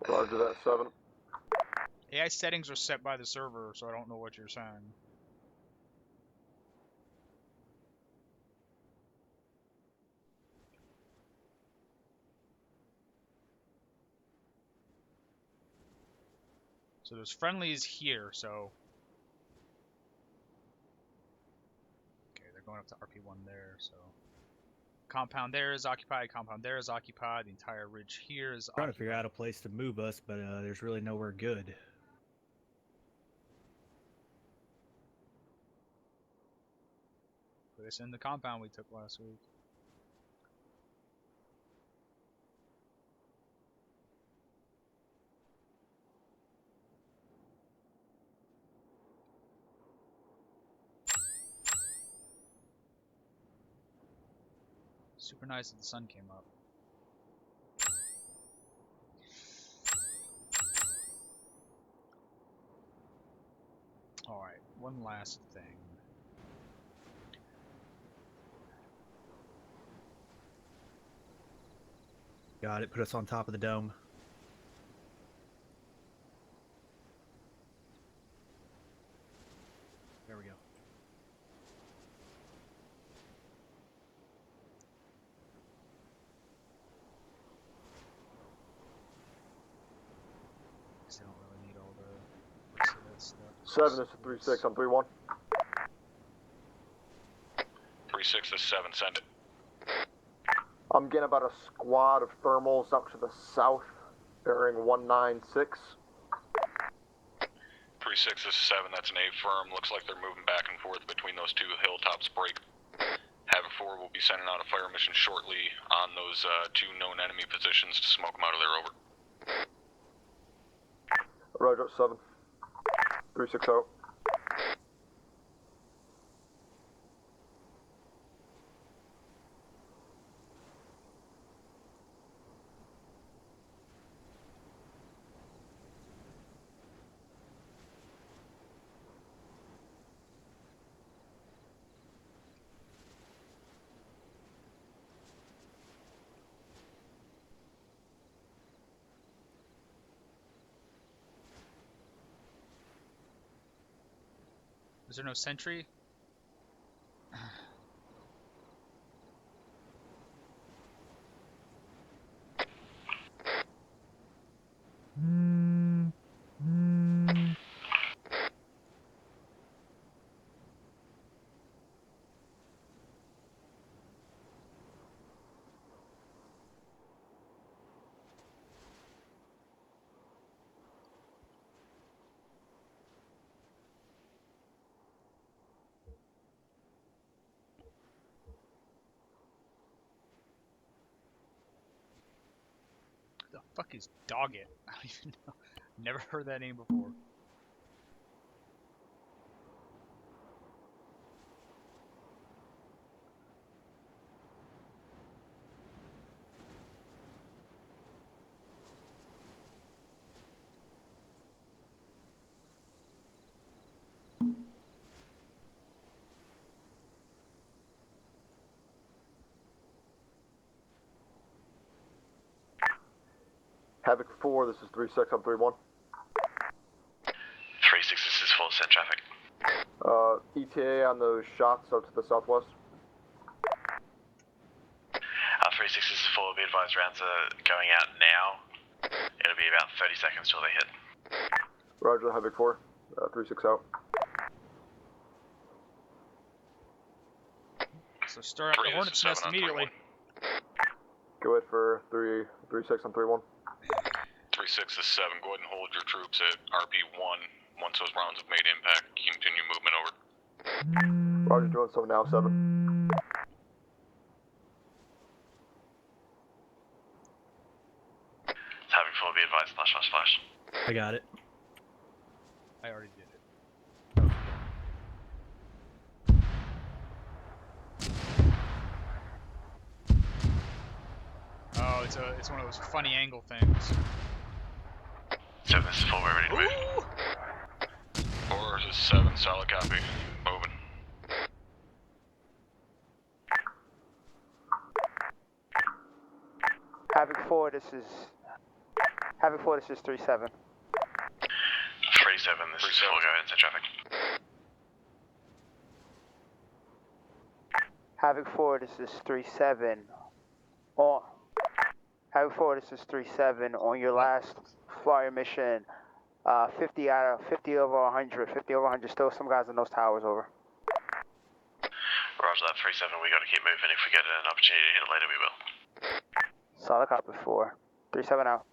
Roger that, 7. AI settings are set by the server, so I don't know what you're saying. So there's friendlies here, so... Okay, they're going up to RP1 there, so... Compound there is occupied, compound there is occupied, the entire ridge here is Trying occupied. to figure out a place to move us, but there's really nowhere good. Put us in the compound we took last week. Super nice that the sun came up. Alright, one last thing. Got it. Put us on top of the dome. There we go. I don't really need all the rest of that stuff. 7 is to 3-6 on 3-1. 3-6 is 7, send it. I'm getting about a squad of thermals up to the south, bearing 196. 3-6 is 7, that's an A firm. Looks like they're moving back and forth between those two hilltops break. Havoc 4 will be sending out a fire mission shortly on those 2 known enemy positions to smoke them out of there, over. Roger, 7. 360. Is there no sentry? The fuck is Doggett? I don't even know. Never heard that name before. Havoc 4, this is 3-6 on 3-1. 3-6, this is full set traffic. ETA on those shots out to the southwest. 3-6, this is full, be advised rounds are going out now. It'll be about 30 seconds till they hit. Roger, Havoc 4, 3-6 out. So start up the Hornet's Nest immediately. Go ahead for 3-6 on 3-1. 3-6 is 7. Go ahead and hold your troops at RP1. Once those rounds have made impact, continue movement over. Roger, doing so now, 7. Having full, be advised, flash, flash, flash. I got it. I already did it. Oh, it's one of those funny angle things. 7, this is full, we're ready to move. 4 is 7, solid copy. Moving. Havoc 4, this is 3-7. 3-7, this is full, go ahead and set traffic. Havoc 4, this is 3-7. Oh, Havoc 4, this is 3-7 on your last flyer mission. 50 over 100. 50 over 100. Still some guys in those towers, over. Roger that, 3-7, we gotta keep moving. If we get an opportunity to hit it later, we will. Solid copy 4. 3-7 out.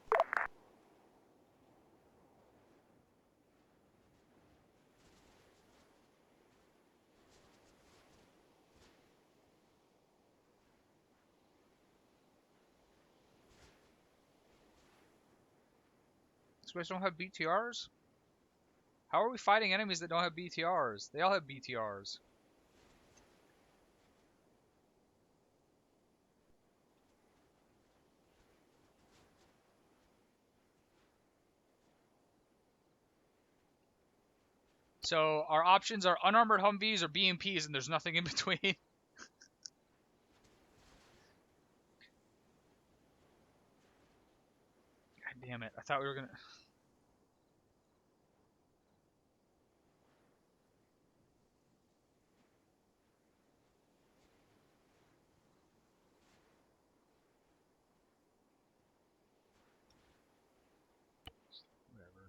These guys don't have BTRs? How are we fighting enemies that don't have BTRs? They all have BTRs. So our options are unarmored Humvees or BMPs, and there's nothing in between. God damn it! I thought we were gonna. Whatever.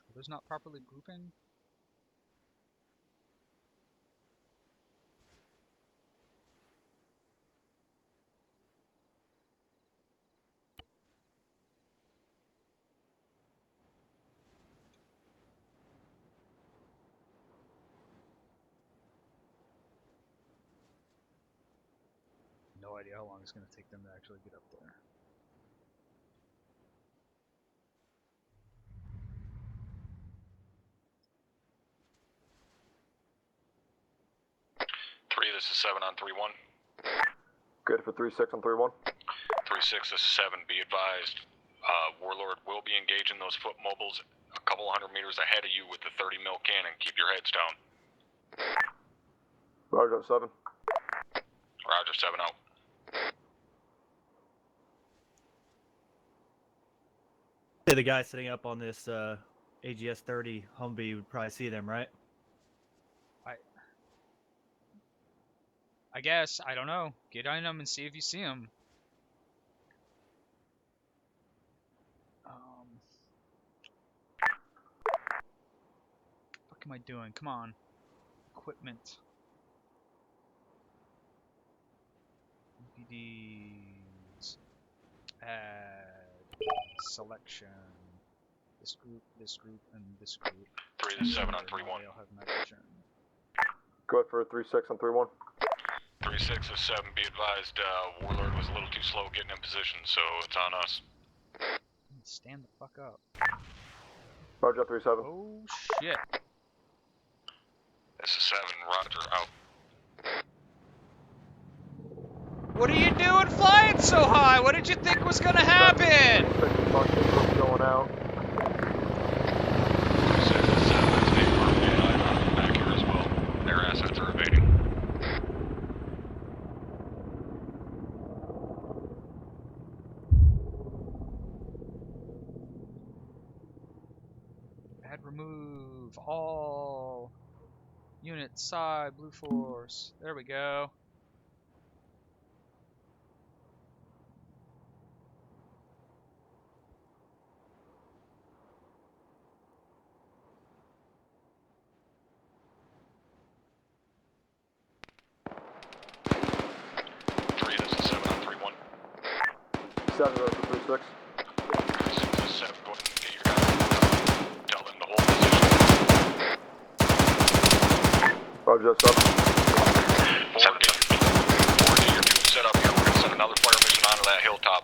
Are those not properly grouping? No idea how long it's going to take them to actually get up there. This is 7 on 3-1. Good for 3-6 on 3-1. 3-6 is 7. Be advised, Warlord will be engaging those foot mobiles a couple hundred meters ahead of you with the 30 mil cannon. Keep your heads down. Roger, 7. Roger, 7 out. The guy sitting up on this AGS 30 Humvee would probably see them, right? I guess. I don't know. Get on them and see if you see them. What am I doing? Come on. Equipment. PDs. Add. Selection. This group, and this group. 3 to 7 on 3-1. I'll have nitrogen. Go ahead for 3-6 on 3-1. 3-6 is 7. Be advised, Warlord was a little too slow getting in position, so it's on us. Stand the fuck up. Roger, 3-7. Oh shit. This is 7. Roger, out. What are you doing flying so high? What did you think was gonna happen? Going out. 6 is 7. Stay firm, and I'm back here as well. Remove all unit side blue force. There we go. Seven goes to 3-6. 7, go ahead and get your guy. Tell them to hold position. Roger that, sub. 4, get your tube set up here. We're gonna send another fire mission onto that hilltop.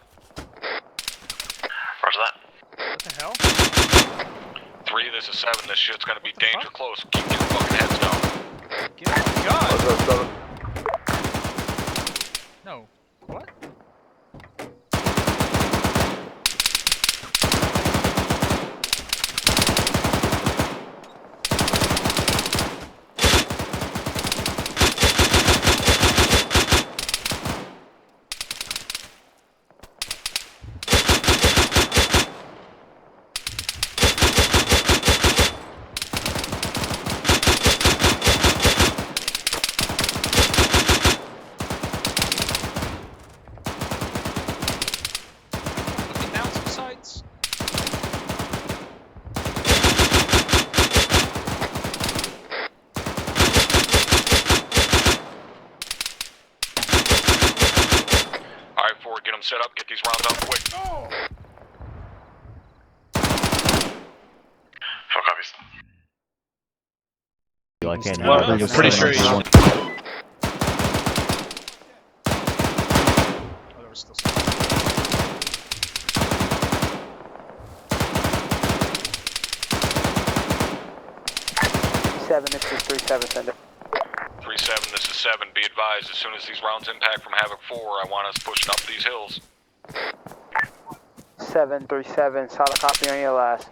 Roger that. What the hell? 3, this is 7. This shit's gonna be danger close. Keep your fucking heads down. Get out of the gun! Roger that, 7. No. What? Set up, get these rounds out quick. Full copies. I can't. Well, I'm pretty sure he's on. Oh, there was still some. 7, this is 3-7, send it. 3-7, this is 7. Be advised, as soon as these rounds impact from Havoc 4, I want us pushing up these hills. 7-3-7, solid copy on your last.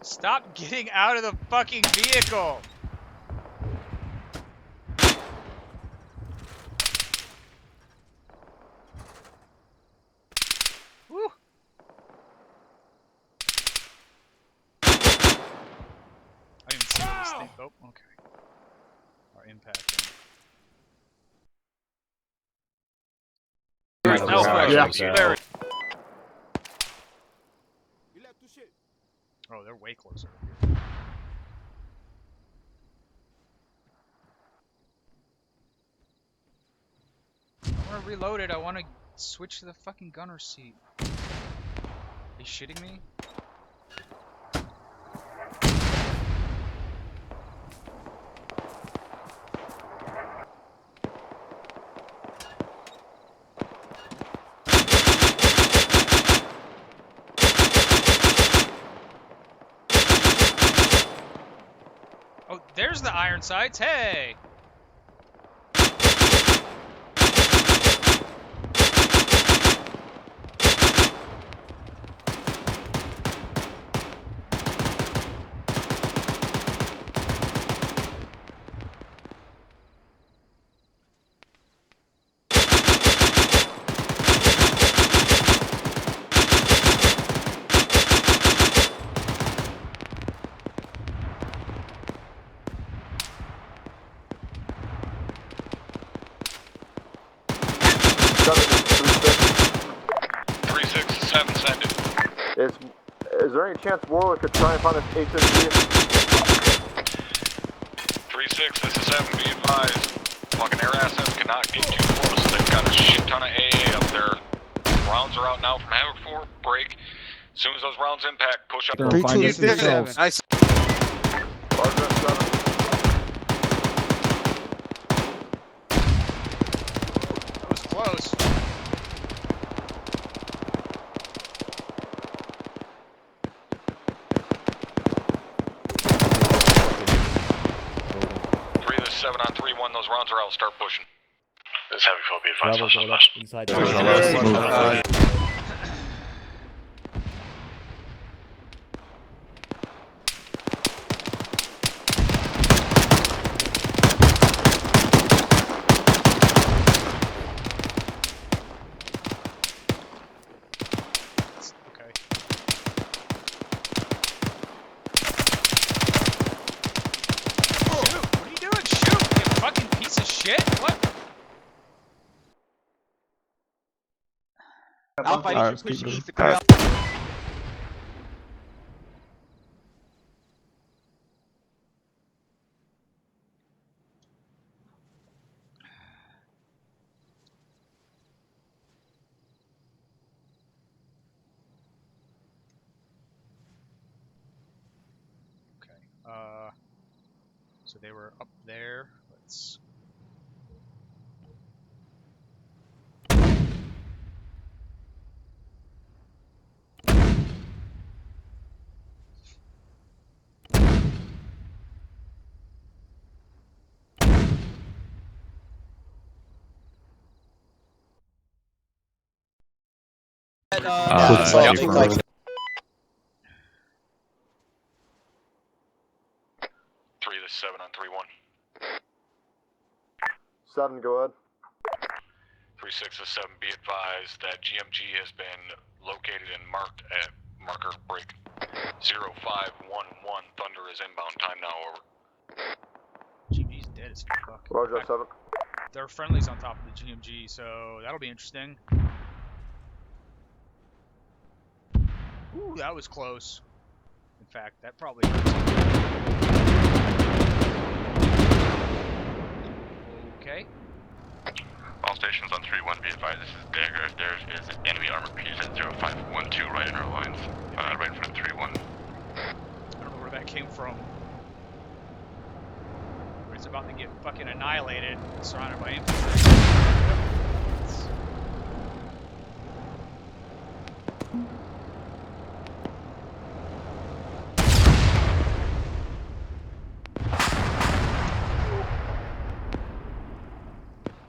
Stop getting out of the fucking vehicle! Woo! I didn't see this thing. Oh, okay. Our impact. Yeah. Oh, they're way closer here. I want to reload it. I want to switch to the fucking gunner seat. Are you shitting me? Oh, there's the iron sights. Hey! Is there any chance Warwick could try and find this HMG? 3-6, this is 7, be advised. Fucking air assets cannot get too close. They've got a shit ton of AA up there. Rounds are out now from Havoc 4, break. As soon as those rounds impact, push up. 3-2-7. Nice. That was close. Seven on 3-1, those rounds are out, start pushing. This Heavy 4, be advised. Bravo's going up inside. Alpha, you should push east to clear out. So they were up there. Let's. Three, this is 7 on 3-1. 7, go ahead. 3-6, this is 7, be advised that GMG has been located and marked at marker break 0511. Thunder is inbound, time now, over. GMG's dead as fuck. Roger, 7. There are friendlies on top of the GMG, so that'll be interesting. Ooh, that was close. In fact, that probably hurts. Okay. All stations on 3-1, be advised, this is Dagger. There is enemy armor piece at 0512 right in our lines, right in front of 3-1. I don't know where that came from. But it's about to get fucking annihilated, surrounded by infantry.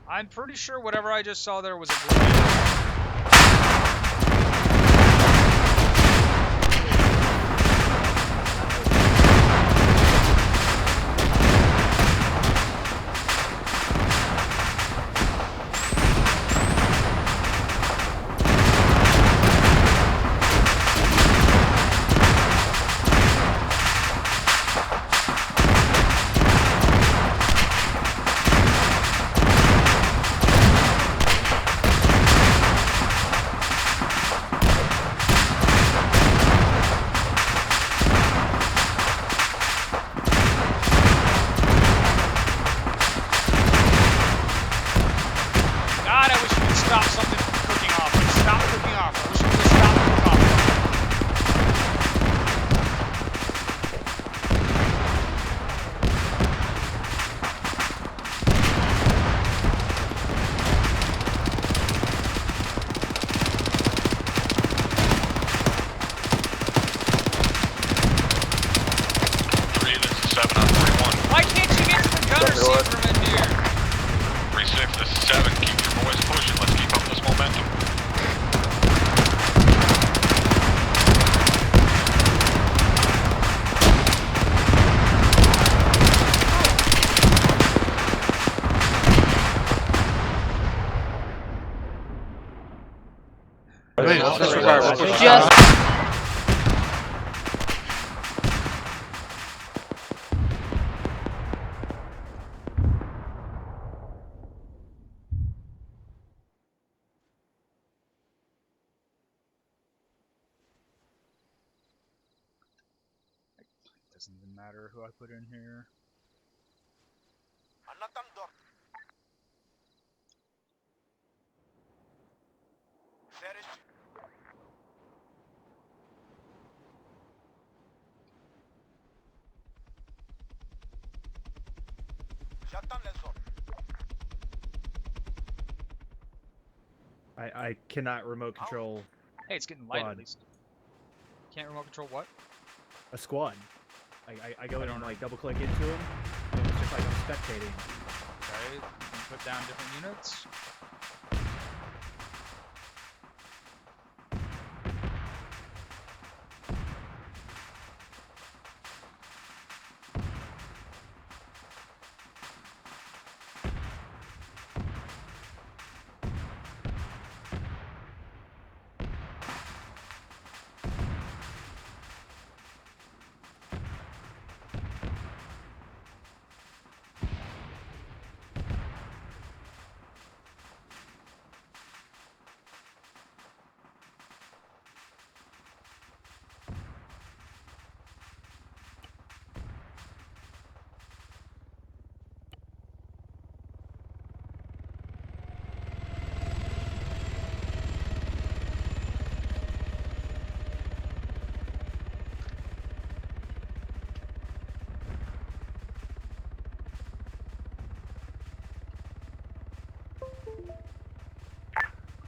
I'm pretty sure whatever I just saw there was a glitch. Doesn't even matter who I put in here. I cannot remote control. Hey, it's getting light at least. Can't remote control what? A squad. I go in and like double click into them, and it's just like I'm spectating. Okay, put down different units.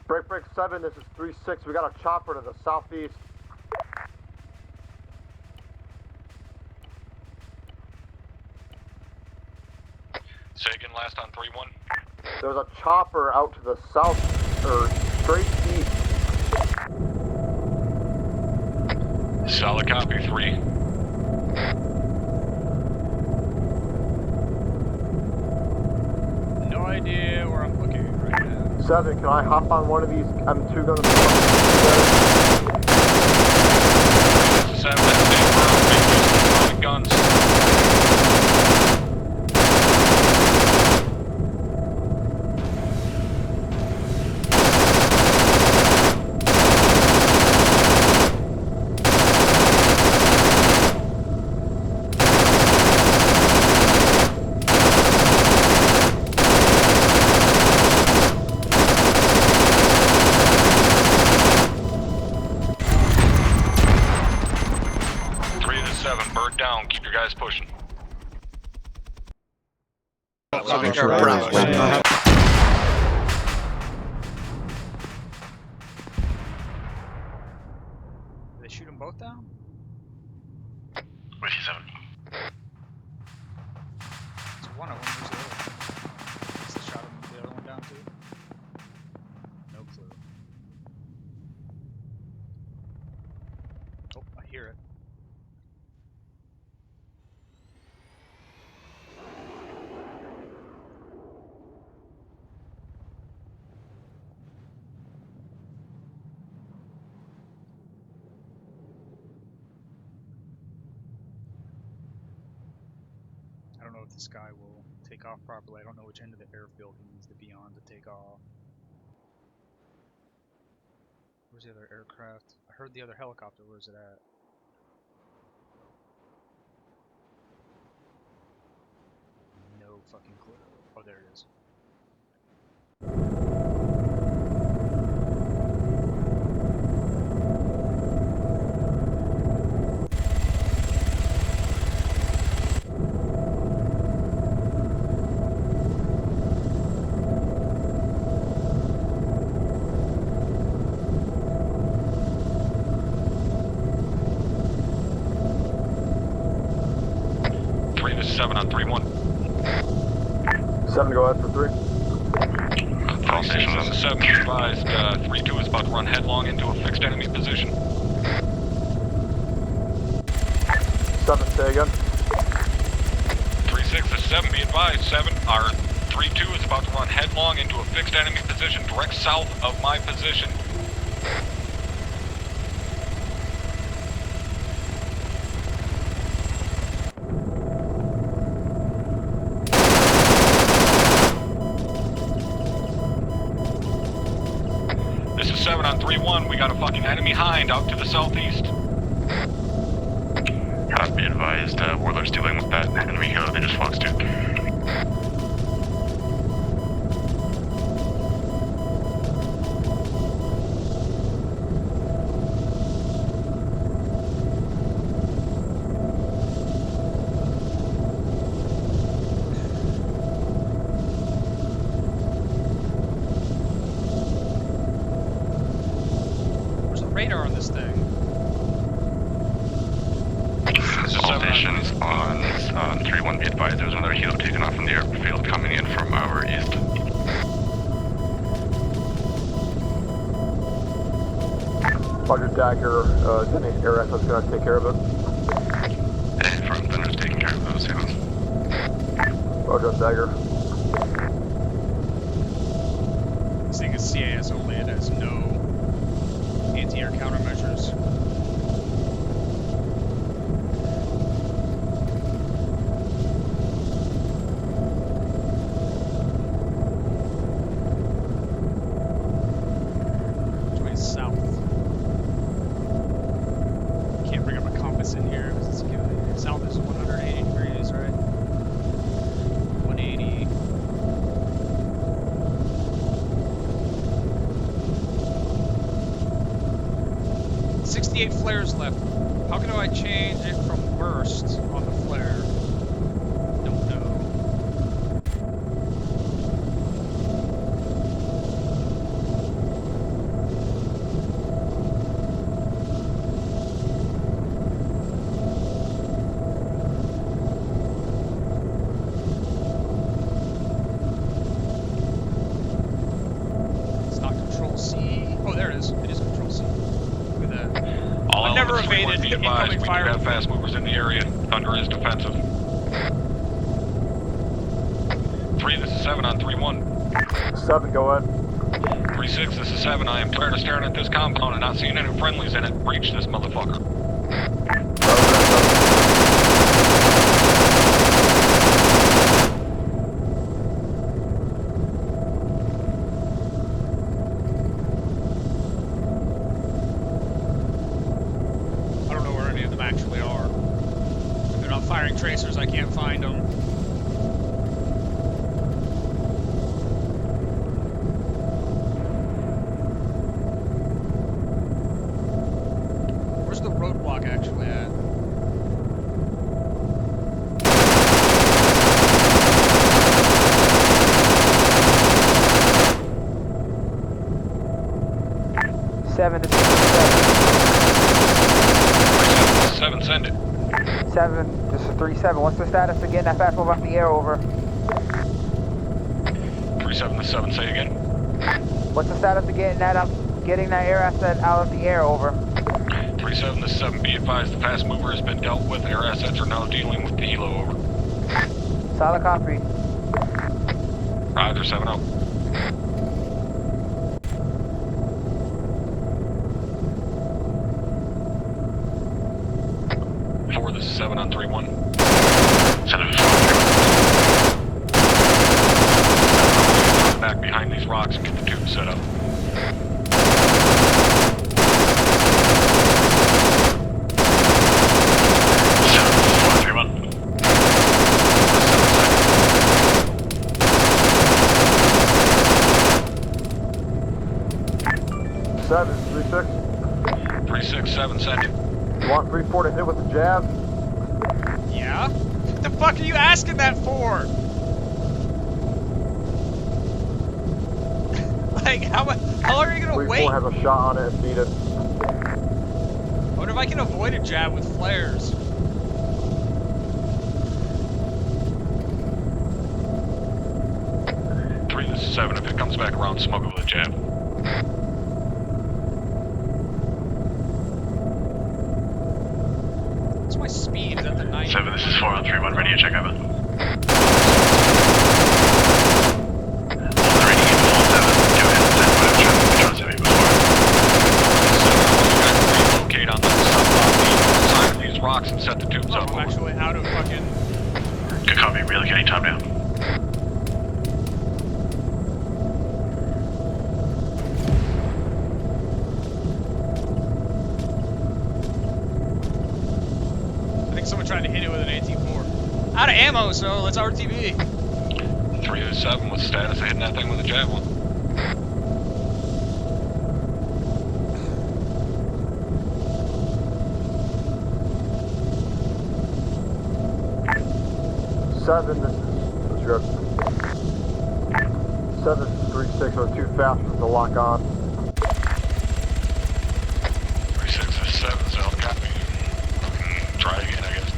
Break 7, this is 3-6. We got a chopper to the southeast. Say again, last on 3-1. There's a chopper out to the south, or straight east. Solid copy, 3. No idea where I'm looking right now. 7, can I hop on one of these M2 guns? 7, that's big guns. Pushing. Did they shoot them both down? With you, 7. It's one of them. Where's the other one? Guess they shot the other one down too? No clue. Oh, I hear it. I don't know if this guy will take off properly. I don't know which end of the airfield he needs to be on to take off. Where's the other aircraft? I heard the other helicopter. Where's it at? No fucking clue. Oh, there it is. On 3-1. 7, go ahead for 3. All stations on the 7, advised 3-2 is about to run headlong into a fixed enemy position. 7, say again. 3-6 is 7, be advised. 7, our 3-2 is about to run headlong into a fixed enemy position direct south of my position. This is 7 on 3-1. We got a fucking enemy hind out to the southeast. Be advised, Warlord's dealing with that enemy helo they just foxed to. Where's the radar on this thing? All stations on 3-1, be advised, there's another helo taken off from the airfield coming in from our east. Roger, Dagger, Denny Air Assets gonna take care of it. Hey, from Thunder's taking care of those halos. Roger, Dagger. This thing is CAS only. It has no anti-air countermeasures. In here because it's giving south is 180 degrees, right? 180. $68 flares left. How can I change it from burst on the flare? Don't know. incoming we fire. do have fast movers in the area. Thunder is defensive. 3, this is 7 on 3-1. 7, go ahead. 3-6, this is 7. I am tired of staring at this compound and not seeing any friendlies in it. Breach this motherfucker. I don't know where any of them actually are. If they're not firing tracers, I can't find them. Where's the roadblock actually at? Seven to 7, send it. 7, this is 3-7. What's the status of getting that fast move off the air? Over. 3-7, this is 7, say again. What's the status of getting that air asset out of the air? Over. 3-7, this is 7, be advised the fast mover has been dealt with. Air assets are now dealing with the helo, over. Solid copy. Roger, 7 out. This is 7 on 3-1. 7 is 4-3-1. Back behind these rocks and get the tube set up. Seven, 3-6. 3-6, 7, send it. You want 3-4 to hit with the jab? Yeah? What the fuck are you asking that for? Like, how long are you gonna 3-4 wait? has a shot on it if needed. What if I can avoid a jab with flares? This is 7, if it comes back around, smoke it with a jab. What's my speed? Is that the 90? 7, this is 4 on 3-1, ready to check over. Relocate on the side of these rocks and set the tubes up. I'm actually out of fucking... Good copy, relocating time now. Someone tried to hit it with an 18-4. Out of ammo, so let's RTB. 307, what's the status of hitting that thing with a javelin? Seven, this is your 7-3-6 are too fast for them to lock on. 3-6 is 7, so copy. Try again, I guess.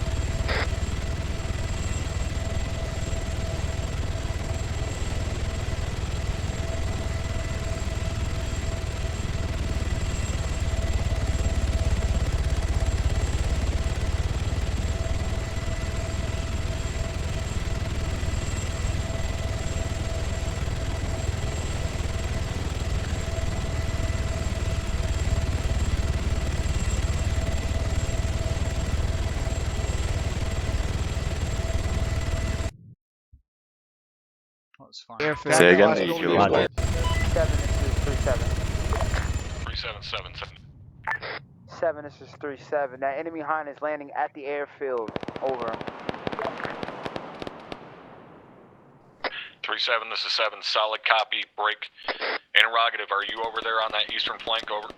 That was fine. Say again, the 7, this is 3-7. 377. 7, this is 3-7. That enemy Hind is landing at the airfield. Over. 3-7, this is 7, solid copy, break. Interrogative, are you over there on that eastern flank, over?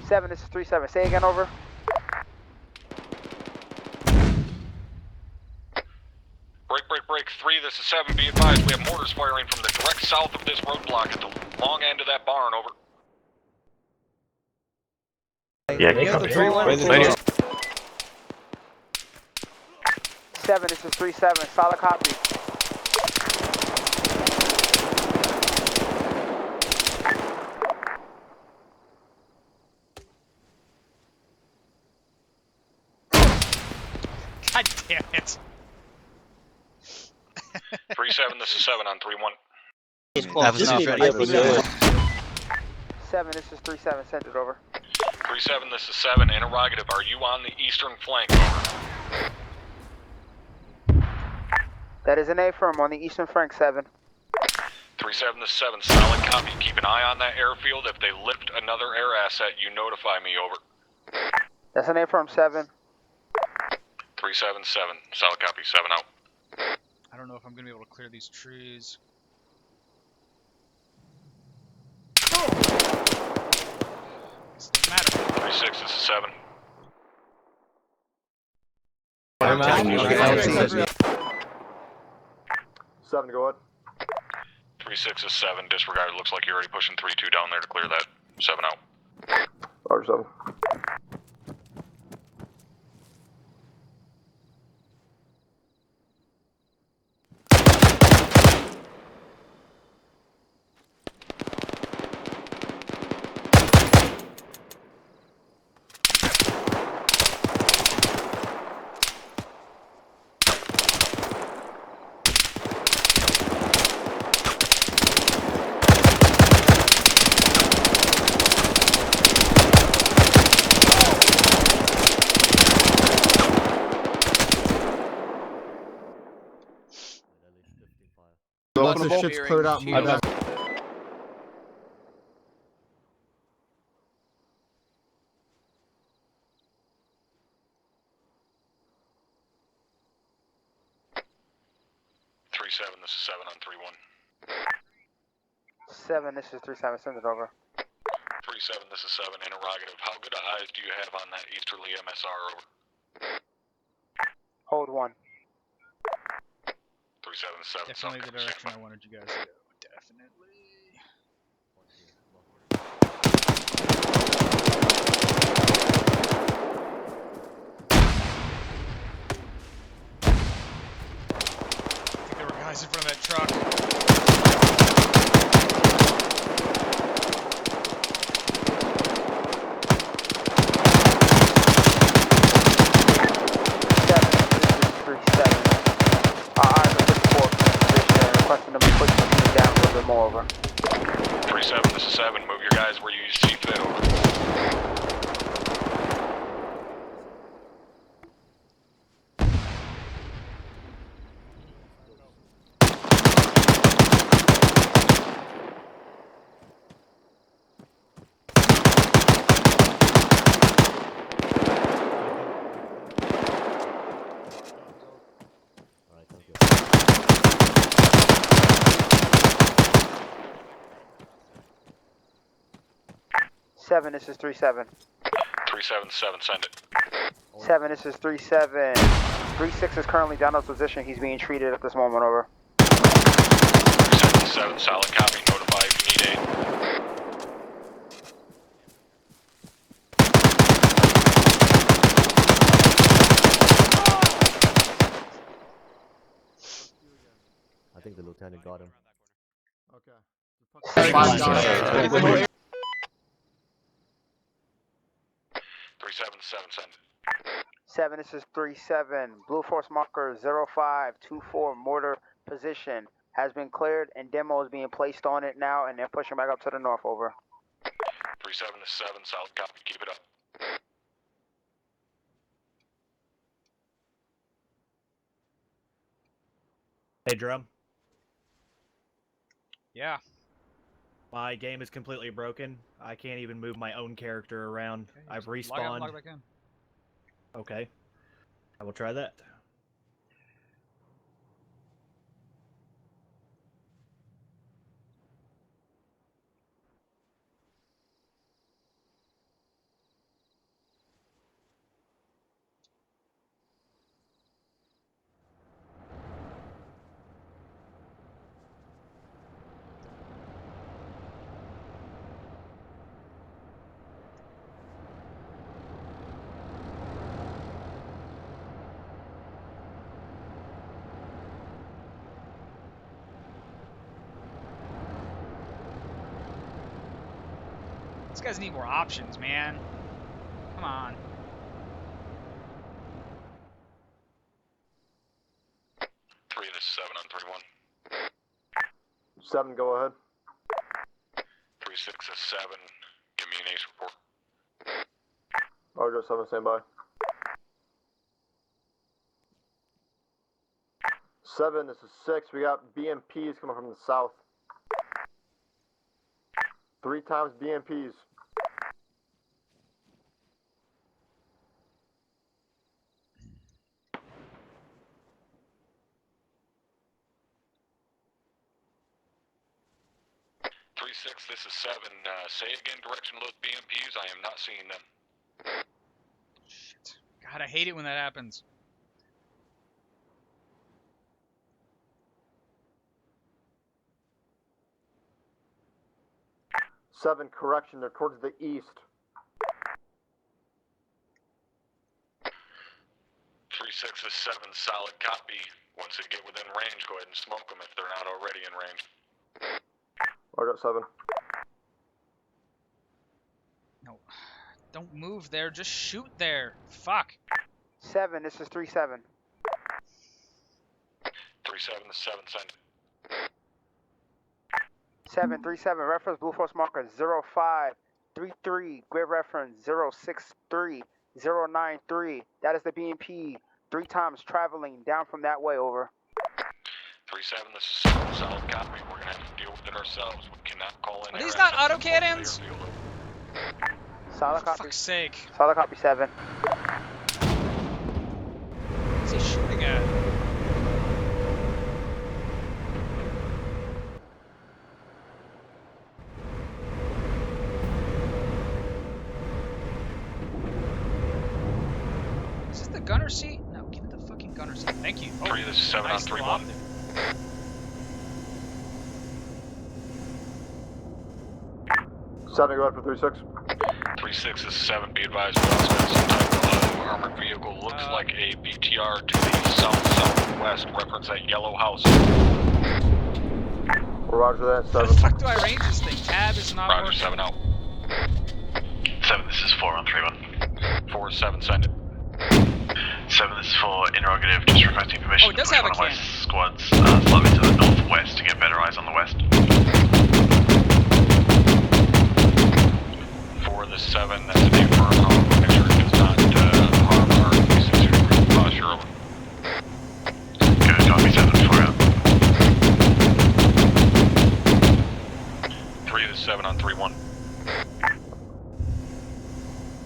7, this is 3-7. Say again, over. Break. 3, this is 7, be advised, we have mortars firing from the direct south of this roadblock at the long end of that barn, over. Yeah, Get the 3-1. 7, this is 3-7. Solid copy. God damn it. 3-7, this is 7 on 3-1. Close enough. 7, this is 3-7. Send it over. 3-7, this is 7. Interrogative, are you on the eastern flank? Over. That is an A-firm on the eastern flank, 7. 3-7, this is 7. Solid copy. Keep an eye on that airfield. If they lift another air asset, you notify me. Over. That's an A-firm, 7. 3-7, 7. Solid copy. 7 out. I don't know if I'm gonna be able to clear these trees. This doesn't matter. 3-6, this is 7. Seven, go ahead. 3-6 is 7. Disregard. Looks like you're already pushing 3-2 down there to clear that. 7 out. Roger, 7. Once the ship's cleared out, move out. This is 7 on 3-1. 7, this is 3-7. Send it over. 3-7, this is 7. Interrogative. How good eyes do you have on that easterly MSR? Over. Hold 1. 3-7, 7. Definitely the direction I wanted you guys to go. Definitely. I think there were guys in front of that truck. Requesting them to push the team down a little bit more. Over. 3-7, this is 7. Move your guys where you see fit. Over. Alright, thank you. 7, this is 3-7. 3-7, 7. Send it. 7, this is 3-7. 3-6 is currently down in position. He's being treated at this moment. Over. 3-7, 7. Solid copy. Notify if you need aid. I think the lieutenant got him. Okay. 3-7, 7. Send it. 7, this is 3-7. Blue Force marker 0524 mortar position has been cleared and demo is being placed on it now, and they're pushing back up to the north. Over. 3-7 is 7. Solid copy. Keep it up. Hey, Drum. Yeah. My game is completely broken. I can't even move my own character around. Okay, I've just log out and respawned. log back in. Okay. I will try that. These guys need more options, man. Come on. this is 7 on 3-1. 7, go ahead. 3-6 is 7. Give me an ace report. Roger, 7, stand by. 7, this is 6. We got BMPs coming from the south. 3 times BMPs. This is 7. Say again, direction of those BMPs. I am not seeing them. Shit. God, I hate it when that happens. Seven, correction, they're towards the east. 3-6 is 7, solid copy. Once they get within range, go ahead and smoke them if they're not already in range. Roger, 7. No, don't move there. Just shoot there. Fuck. 7, this is 3-7. 3-7 is 7, send. 737, reference Blue Force marker 0533, grid reference 063093. That is the BMP. 3 times traveling down from that way, over. 3-7, this is 7, solid copy. We're gonna have to deal with it ourselves. We cannot call in. Are these not auto cannons? Solid For copy. fuck's sake. Solid copy 7. What's he shooting at? Is this the gunner seat? No, give it the fucking gunner seat. Thank you. Oh, 3, this is 7 nice on 3-1. drop there. 7, go ahead for 3-6. 3-6 is 7, be advised. We also have some type of armored vehicle. Looks like a BTR to the southwest. Reference that yellow house. Roger that, How 7. the fuck do I range this thing? Tab is not Roger, working. 7 out. 7, this is 4 on 3-1. 4 is 7, send it. 7, this is 4, interrogative, just requesting permission Oh, it does to push have a one of my cannon. squads slightly to the northwest to get better eyes on the west. 4 this 7, that's an affirm. However, make sure it does not harm our basic posture. Over. Good, copy 7, 4 out. 3 this 7 on 3-1.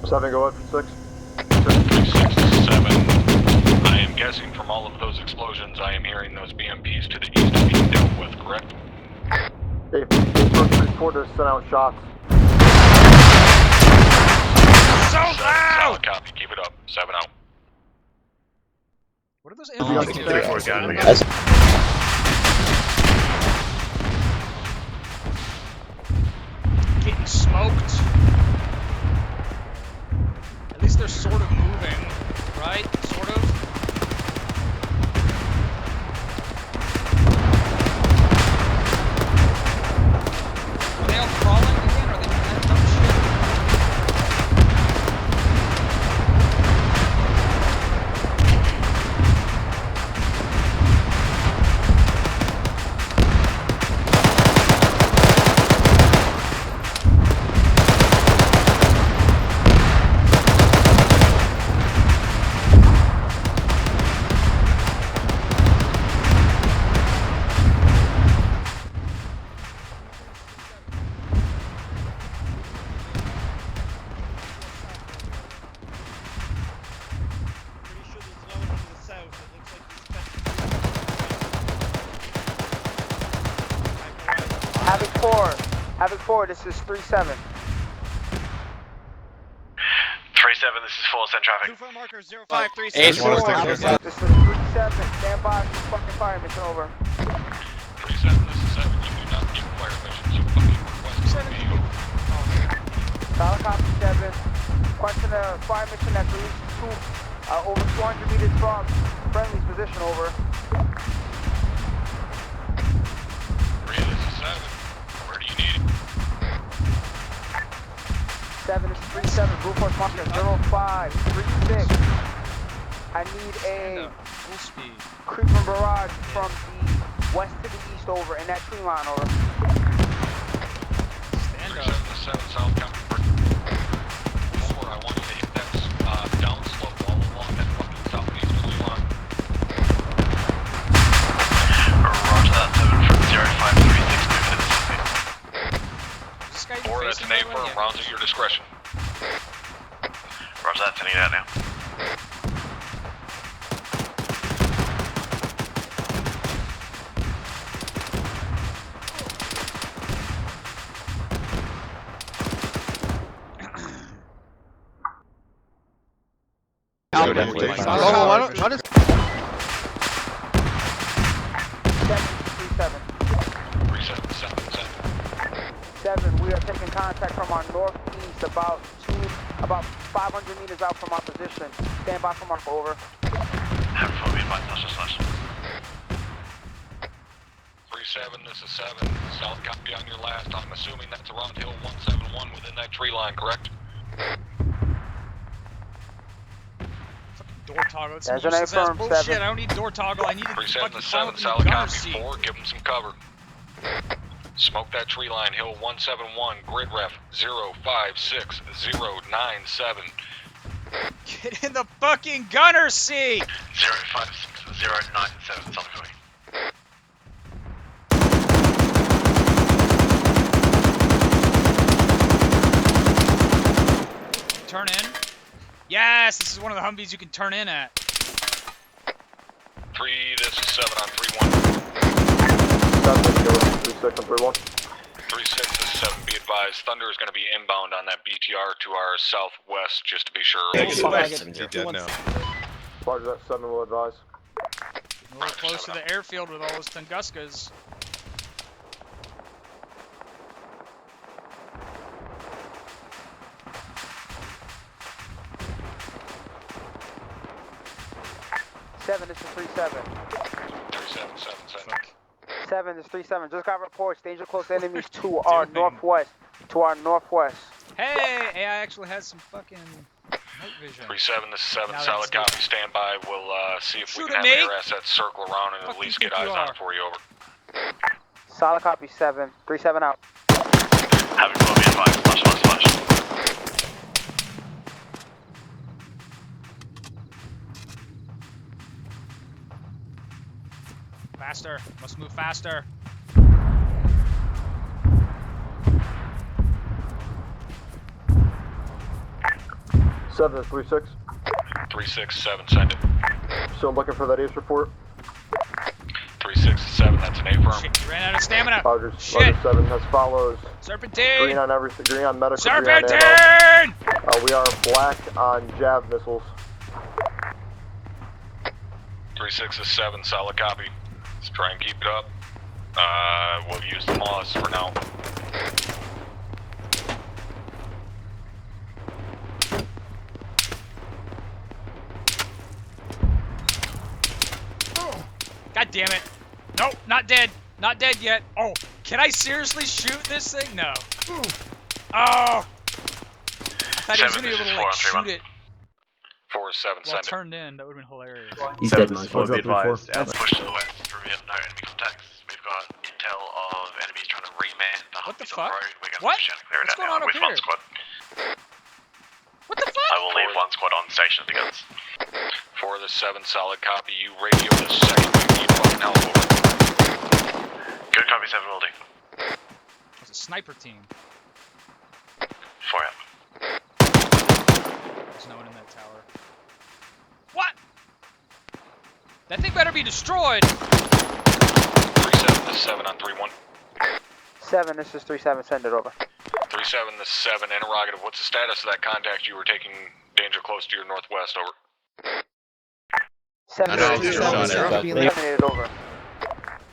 7, go ahead for 6. 3-6 this 7. I am guessing from all of those explosions, I am hearing those BMPs to the east are being dealt with, correct? They first reporters sent out shots. So loud! Solid copy, keep it up. 7 out. What are those got enemies some doing? 3-4 gun. Getting smoked. At least they're sort of moving, right? Sort of. Are they all crawling again? Are they doing that dumb shit? Pretty sure there's another one to the south. It looks like he's Havoc 4, this is 3-7. 3-7, this is 4, send traffic. Blue Force marker 0536. 4, this is 3-7, stand by for fucking fire mission, over. 3-7, this is 7. You do not get fire missions. You fucking request from me. Solid copy 7. Question a fire mission at over 200 meters from friendly's position, over. 3, this is 7. Where do you need it? 7, this is 3-7, Blue Force marker 0536. I need a Full speed. Creeping barrage from the west to the east over in that tree line over. Stand up. 7 south county. 4, I want you to hit that downslope all along that fucking southeast tree line. Roger that, 7 from 0536 to the city. 4, that's an A firm, rounds at your discretion. Roger that, sending it out now. What is 7, we are taking contact from our northeast about 500 meters out from our position. Stand by from our over. Have a phobia by slash. 3-7, this is 7. South copy on your last. I'm assuming that's around hill 171 within that tree line, correct? Door toggle. It's some That's an useless ass A-firm, bullshit. 7. I don't need door toggle. I need to 3-7 fucking to climb 7, up in solid the gunner copy. seat. 4, give them some cover. Smoke that tree line, hill 171, grid ref 056097. Get in the fucking gunner seat! 056097, solid copy. Turn in. Yes, this is one of the Humvees you can turn in at. 3, this is 7 on 3-1. 3-6 on 3-1. 3-6, this is 7, be advised. Thunder is going to be inbound on that BTR to our southwest, just to be sure. Dead now. Roger that, 7 will advise. A little close to the airfield with all those Tunguskas. Seven, this is 3-7. 3-7. 7, this is 3-7. Just got reports. Danger close enemies to our northwest. To our northwest. Hey, AI actually has some fucking night vision. 3-7, this is 7, Now solid that's copy, stand by. We'll see if we Shoot can at have me. air assets circle around and at least get eyes on it for you, over. Solid copy, 7. 3-7 out. Having phobia advised, slash. Faster. Must move faster. 7 is 3-6. 3-6, 7, send it. Still looking for that ace report. 3-6, 7, that's an A firm. Shit, you ran out of stamina. Roger, Shit. Roger 7 as follows. Serpentine. Green on everything, green on medical, Serpentine! green on ammo. We are black on jab missiles. 3-6 is 7, solid copy. Let's try and keep it up. We'll use the Moss for now. God damn it. Nope, not dead. Not dead yet. Oh, can I seriously shoot this thing? No. Oh! I thought he was going to be able to, like, shoot it. 4-7, Well, send turned in. That would have been hilarious. He's dead, man. Close up 3-4. Push to the west, reveal no enemy contacts. We've got intel of enemies trying to reman the What the Humvees fuck? on the road. We're going What? to clear it What's out going on now up with here? one squad. What the fuck? I will leave one squad on station with the guns. 4 to 7, solid copy. You radio the second we need fucking help, over. Good copy, 7 will do. It's a sniper team. 4 up. There's no one in that tower. What? That thing better be destroyed. 3-7, this is 7 on 3-1. 7, this is 3-7. Send it over. 3-7, this is 7, interrogative. What's the status of that contact you were taking danger close to your northwest, over? 7, this is 3-7. Eliminated over.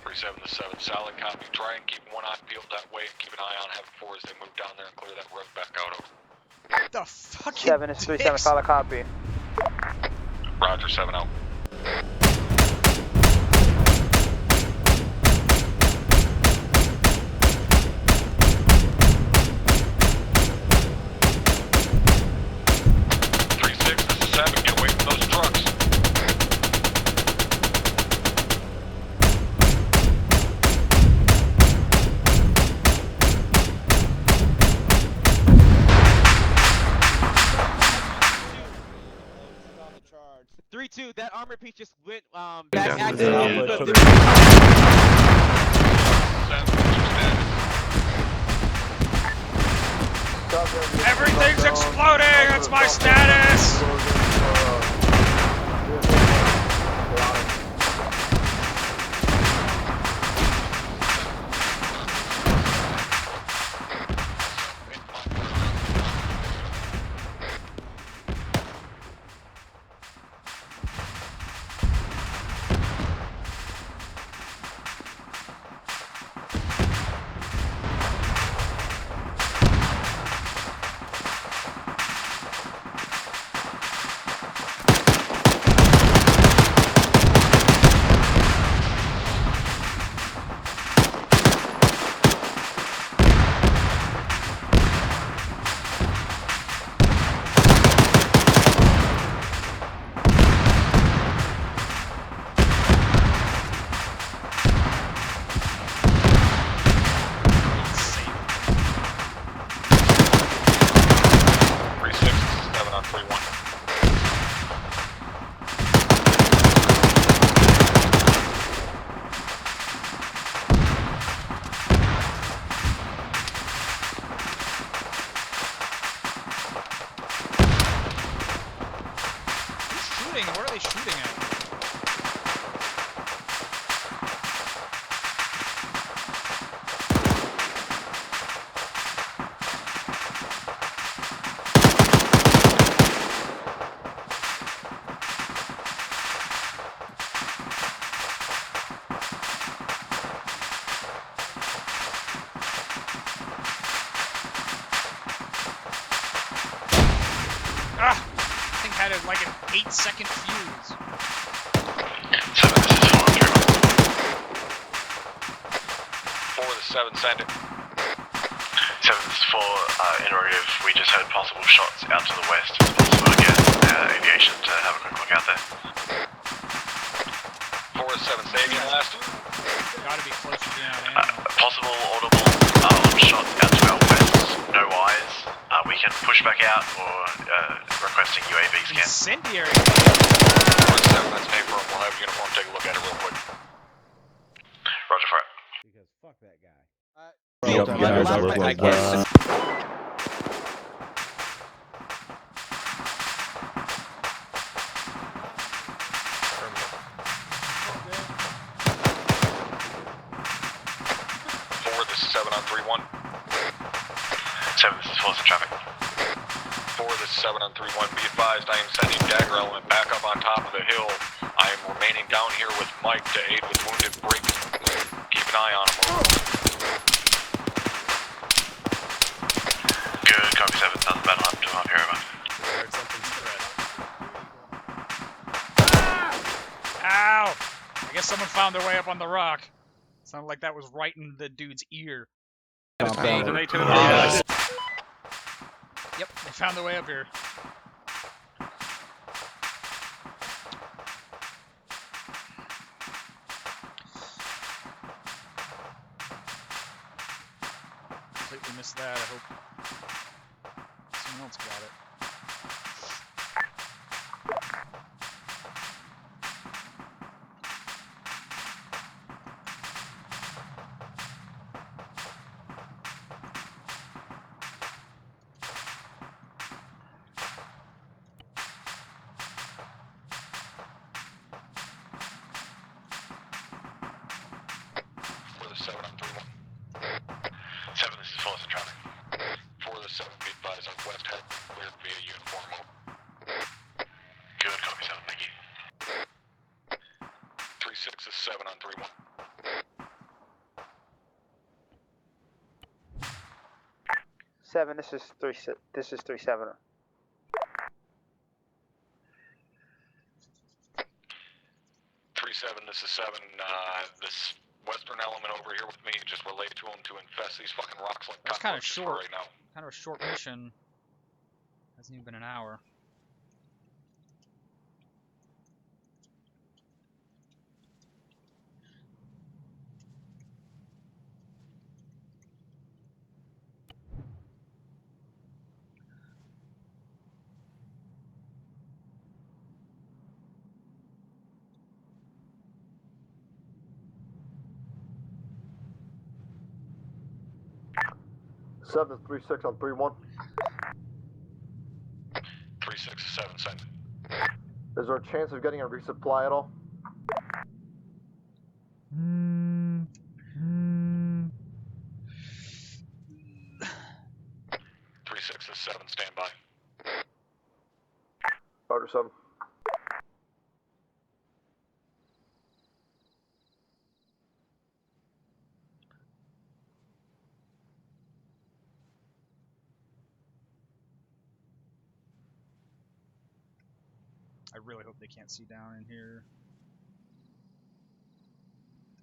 3-7 to 7, solid copy. Try and keep one eye peeled that way. Keep an eye on Heaven 4 as they move down there and clear that road back out, over. The fucking 7 is 3-7. Solid copy. Roger, 7 out. Get away from those trucks. armor piece just went Yeah, back yeah, accidentally yeah. because Everything's exploding! That's my status! What are they shooting at? Ah! I think I had like an 8-second fuse. 4 to 7, send it. 7 is 4, interrogative. We just heard possible shots out to the west. It's possible to get aviation to have a quick look out there. 4 to 7, say again last. Gotta be close to being out of ammo. Possible audible shots out to our west. No eyes. We can push back out or requesting UAV scan. Incendiary. 4 to 7, that's an A-firm. We'll have uniform take a look at it real quick. Roger for it. Because fuck that guy. I guess. This is 7 on 3-1. 7, this is Force traffic. 4, this is 7 on 3-1. Be advised, I am sending dagger element back up on top of the hill. I am remaining down here with Mike to aid with wounded break. Keep an eye on him. Good, copy 7. Sounds battle up to up here, over. Heard something spread. Ow! I guess someone found their way up on the rock. Sounded like that was right in the dude's ear. Yep, they found their way up here. Completely missed that. I hope someone else got it. For the 7 on 3-1. 7, this is Force traffic. 4 to 7, be advised on west head, cleared via uniform. Good, copy 7, thank you. 3-6 is 7 on 3-1. Seven. This is 3-7. This is 3-7. 3-7, this is 7. This western element over here with me, just relay to him to infest these fucking rocks like That's kind of cockroaches for short. right now. Kind of a short mission. Hasn't even been an hour. 7 is 3-6 on 3-1. 3-6 is 7, send. Is there a chance of getting a resupply at all? 3-6 is 7, stand by. Roger 7. I really hope they can't see down in here.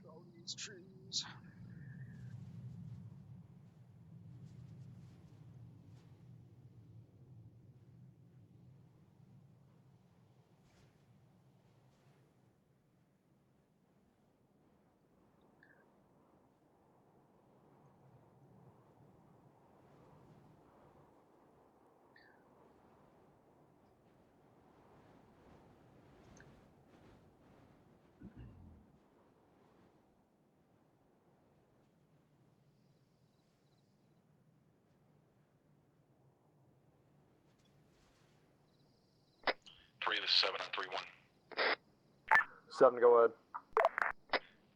All these trees. Three, this is 7 on 3-1. 7, go ahead.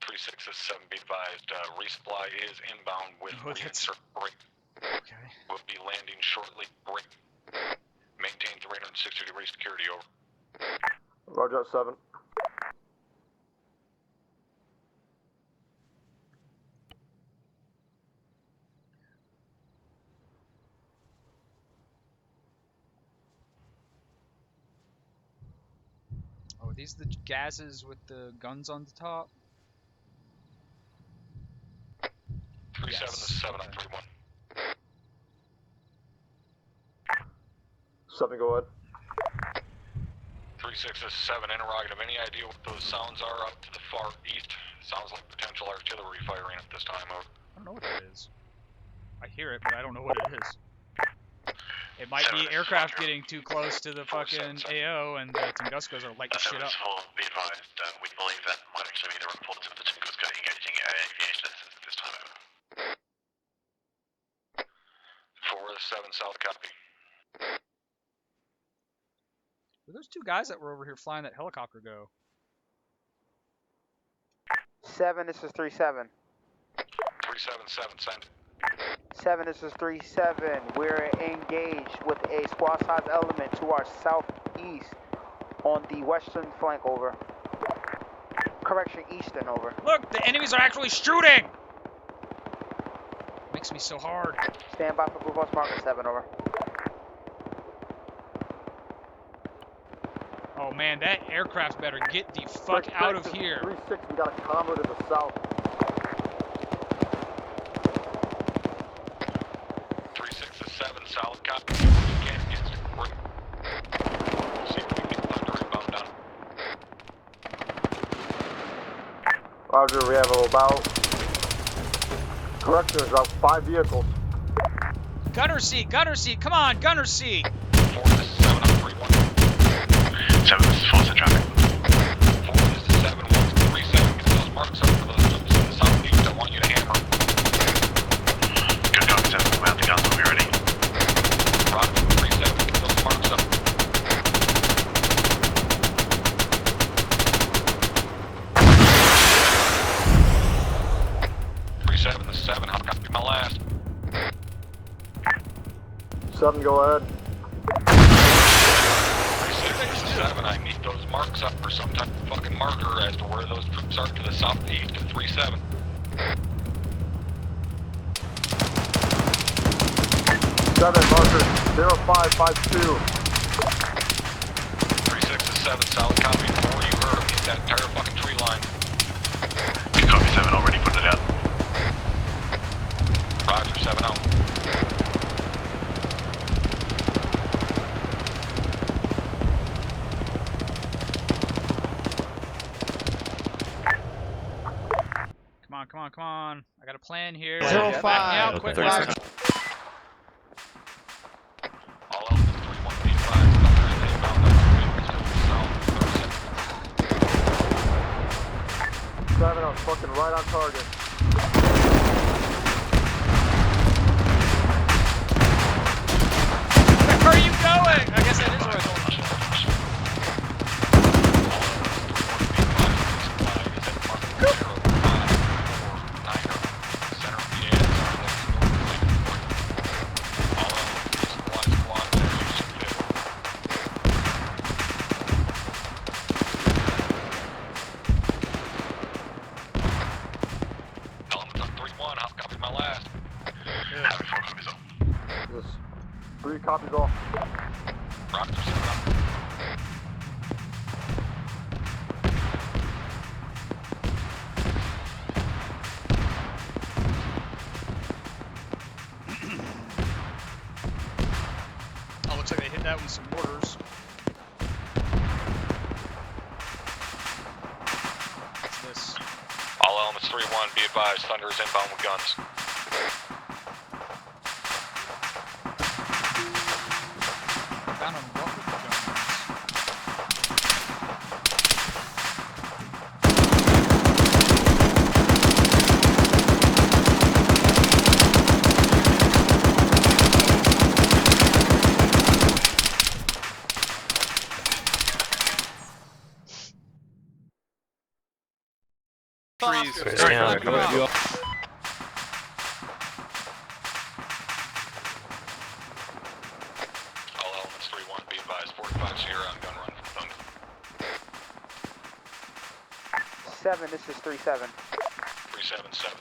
3-6 is 7, be advised. Resupply is inbound with reinsert break. Okay. We'll be landing shortly. Break. Maintain 360-degree security, over. Roger 7. Oh, are these the gases with the guns on the top? 3-7 Yes. is 7 on 3-1. 7, go ahead. 3-6 is 7, interrogative. Any idea what those sounds are up to the far east? Sounds like potential artillery firing at this time, over. I don't know what that is. I hear it, but I don't know what it is. It might be aircraft getting too close to the fucking AO, and the Tunguskos are lighting shit up. Be advised, we believe that might actually be the reports of the Tunguska engaging aviation assets at this time, over. 4 is 7, solid copy. Were those two guys that were over here flying that helicopter go? 7, this is 3-7. 3-7-7, send. 7, this is 3-7. We're engaged with a squad size element to our southeast on the western flank, over. Correction, eastern, over. Look, the enemies are actually shooting! Makes me so hard. Stand by for Blue Boss marker 7, over. Oh man, that aircraft better get the fuck out of here. 3-6, we got a combo to the south. 3-6 is 7, solid copy. Can't get it. See if we can get thunder inbound down. Roger, we have about... Correction, there's about 5 vehicles. Gunner seat, come on, gunner seat! 4 is 7 on 3-1. 7 is full set traffic. 4 is 7, 1 is 3-7. Get those marks up for those troops in the southeast. I want you to hammer. Good copy, 7. We'll have the guns when we're ready. Roger, 3-7. Get those marks up. 3-7 is 7. How copy my last? 7, go ahead. 3-6-7, I need those marks up for some type of fucking marker as to where those troops are to the southeast of 3-7. 7, marker 0552. 3-6 is 7, solid copy. 4, you heard him. He's that entire fucking tree line. Good copy, 7, already put it out. Roger, 7 out. Come on. I got a plan here. 0-5. Back me out, quick, Roger. All elements 3-1 be advised. Thunder is inbound. Thunder is to the south. 7, I was fucking right on target. keep going! I guess that is where I told him. Three copies off. Oh, looks like they hit that with some mortars. What's this? All elements 3-1, be advised, Thunder is inbound with guns. Found on what with the guns? Freeze. Yeah, Come on. All elements 3-1, be advised, 45 Sierra on gun run from Thunder. 7, this is 3-7. 3-7, 7,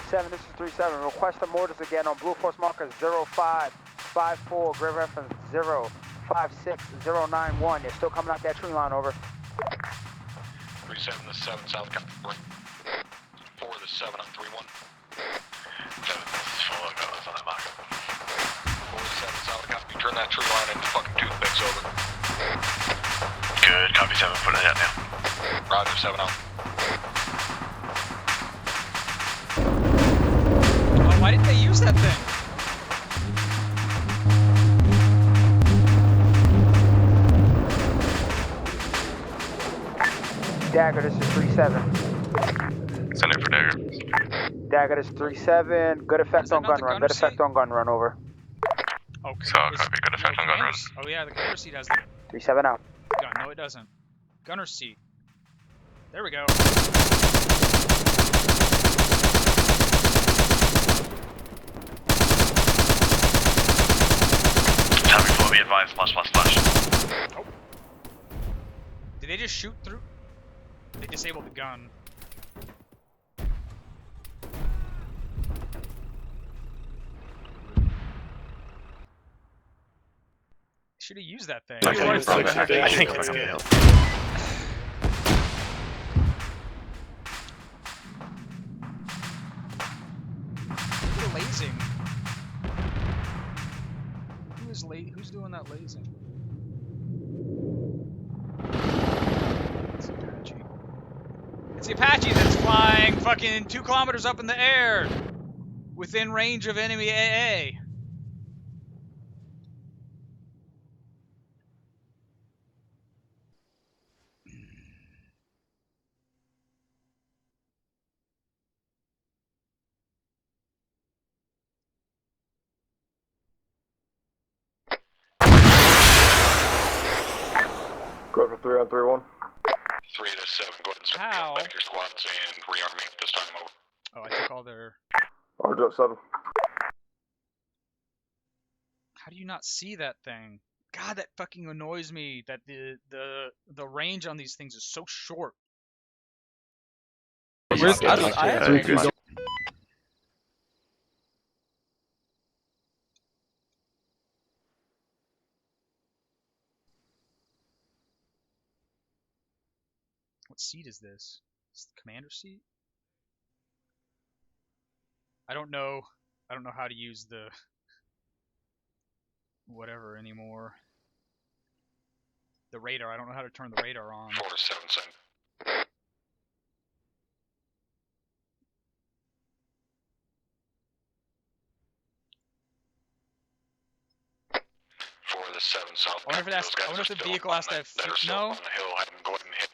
7, this is 3-7. Request the mortars again on Blue Force marker 0554, grid reference 056091. They're still coming out that tree line, over. 3-7, this is 7, South Copy, break. 4, this is 7 on 3-1. 7, this is full of guns on that marker. 4, this is 7, South Copy, turn that tree line into fucking toothpicks, over. Good, copy 7, put it out now. Roger, 7 out. Oh, why didn't they use that thing? Dagger, this is 3-7. Send it for Dagger. Dagger, this is 3-7. Good effect on gun run. Good effect on gun run, over. Oh, So, copy, good effect on gun run. Oh yeah, the gunner seat has the 3-7 out. gun. No, it doesn't. Gunner seat. There we go. Copy, full, be advised, flash. Oh. Did they just shoot through? They disabled the gun. Should have used that thing. I think it's good. They're lasing. Who's doing that lasing? It's the Apache. It's the Apache that's flying fucking 2 kilometers up in the air, within range of enemy AA. Go for 3 on 3-1. 3 to 7, go ahead and start How? back your squads and rearm me this time over. Oh, I took all their. Roger, 7. How do you not see that thing? God, that fucking annoys me. That the range on these things is so short. Where's What seat is this? Is the commander seat? I don't know how to use the whatever anymore. The radar. I don't know how to turn the radar on. 4 to 7, 7. 4 to 7 south. I wonder if the vehicle has to have fuel. No. On the hill, have them go ahead and hit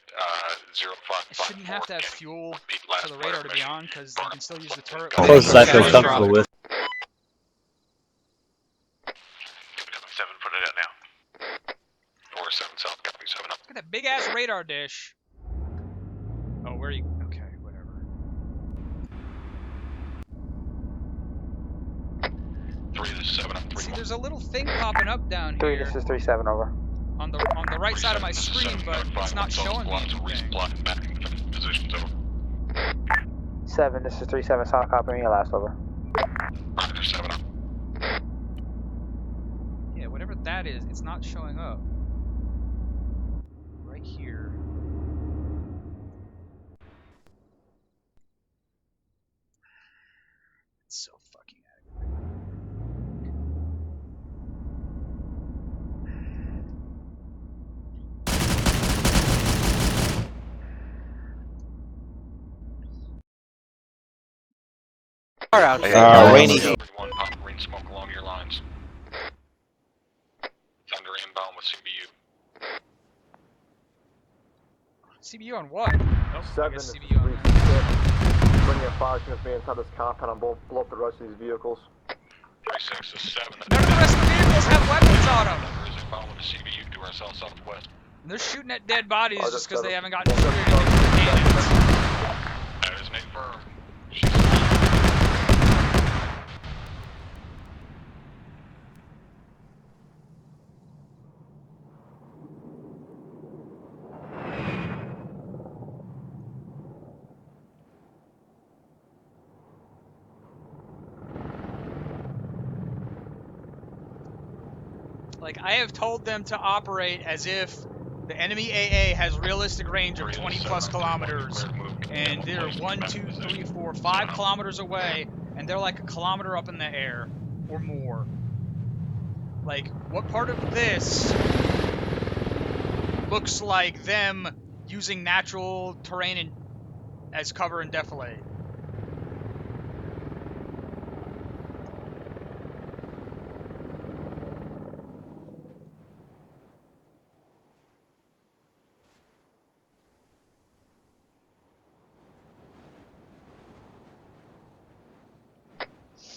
0554. It shouldn't have to have fuel for the radar to be on, because you can still use the turret. Close that they're comfortable with. 7 radar dish. Oh, where are you? Okay, whatever. 3, this is 7 on 3. See, there's a little thing popping up down 3, here this is 3-7, over. on the right side of my screen, but it's not showing me anything. 7, this is 3-7, solid copy, your last, over. Roger, 7 up. Yeah, whatever that is, it's not showing up. Right here. It's so fucking aggravating. Rainy. 1 pop green smoke along your lines. Thunder inbound with CBU. CBU on what? Oh, 7 I guess is CBU on 3-6. that. Bringing a fire team with me inside this compound and blow up the rest of these vehicles. 3-6 is 7. None of the rest of the vehicles have weapons on them. Thunder is inbound with the CBU to our south-southwest. And they're shooting at dead bodies Oh, just because they haven't that's- gotten shooter to do cannons. That is Nate Firm. Like, I have told them to operate as if the enemy AA has realistic range of 20 plus kilometers, and they're 1, 2, 3, 4, 5 kilometers away, and they're like a kilometer up in the air, or more. Like, what part of this looks like them using natural terrain as cover and defilade?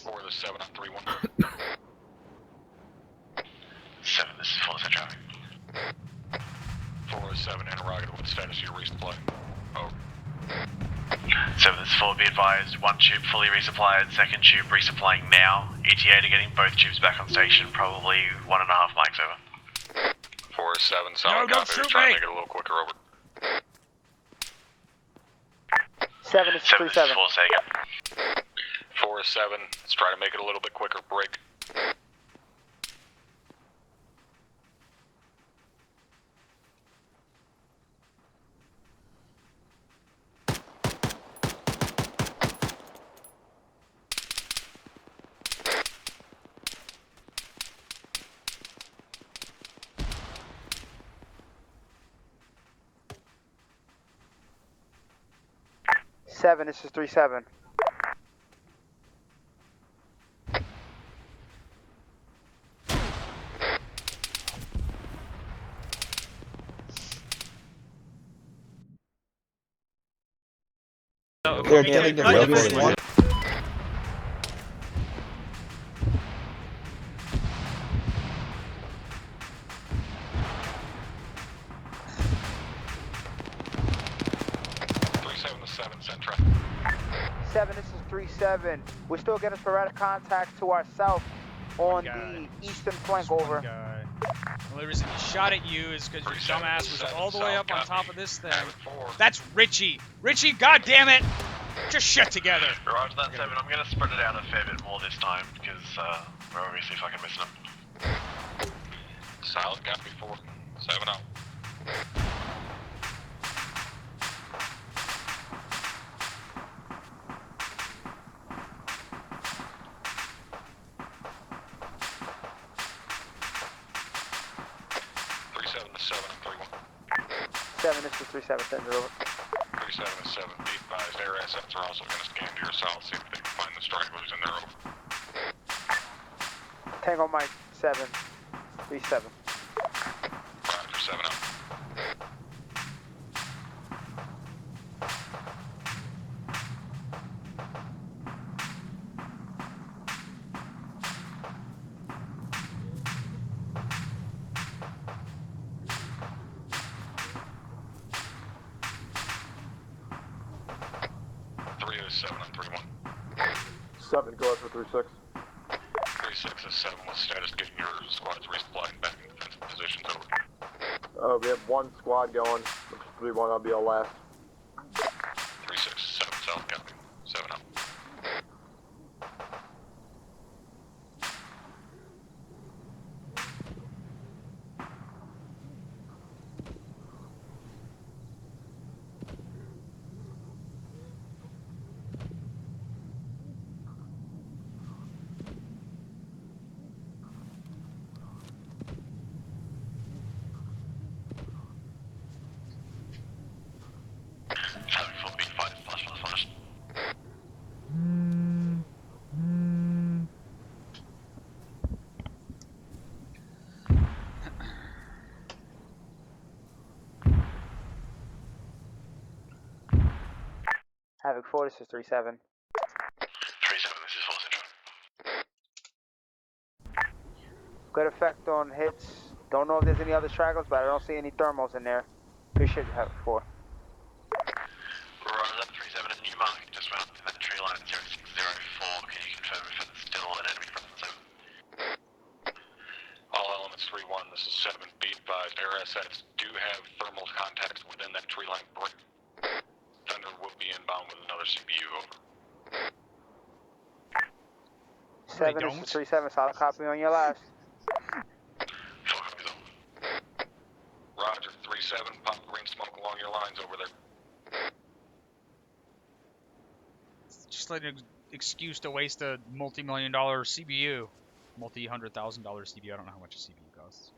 Four, this is 7 on 3-1. 7, this is full set traffic. 4 is 7, interrogative, what status of your resupply? Over. 7, this is full, be advised. 1 tube fully resupplied, 2nd tube resupplying now. ETA to getting both tubes back on station, probably 1.5 mics over. 4 is 7, solid don't copy. shoot Try me. to make it a little quicker, over. 7, this is 7, this is 3-7. full, say again. 4 is 7, let's try to make it a little bit quicker, break. Seven, this is 3-7. They're killing the road. This is 3-7. We're still getting sporadic contact to our south on the eastern flank, over. The only reason he shot at you is because your dumbass was all the way up on top of this thing. That's Richie. Richie, goddammit! Get your shit together. Roger that, 7. I'm gonna spread it out a fair bit more this time, because we're obviously fucking missing them. Solid copy, 4. 7 out. This is 3-7, send it over. 37 is 7, be advised, air assets are also going to scan to your south, see if they can find the stragglers in there, over. Tango Mike, 7, 3-7. Roger, 7 out. 7 on 3-1. 7, go ahead for 3-6. 3-6 is 7 with status, getting your squads resupplied and back in defensive positions over. We have 1 squad going, which is 3-1, I'll be our last. 3-6, 7 south, copy. 7 up. Havoc 4, this is 3-7. 3-7, this is full central. Good effect on hits. Don't know if there's any other straggles, but I don't see any thermals in there. Appreciate you, Havoc 4. Roger that, 3-7 at New Market, just went up to that tree line 0604. Can you confirm if it's still an enemy presence over? All elements 3-1, this is 7. Be advised, air assets do have thermal contacts within that tree line break. Thunder will be inbound with another CPU over. 7, this is 3-7, solid copy on your last. Full copies over. Roger, 3-7, pop green smoke along your lines over there. Just like an excuse to waste a multi-million-dollar CPU. Multi-$100,000 CPU, I don't know how much a CPU costs.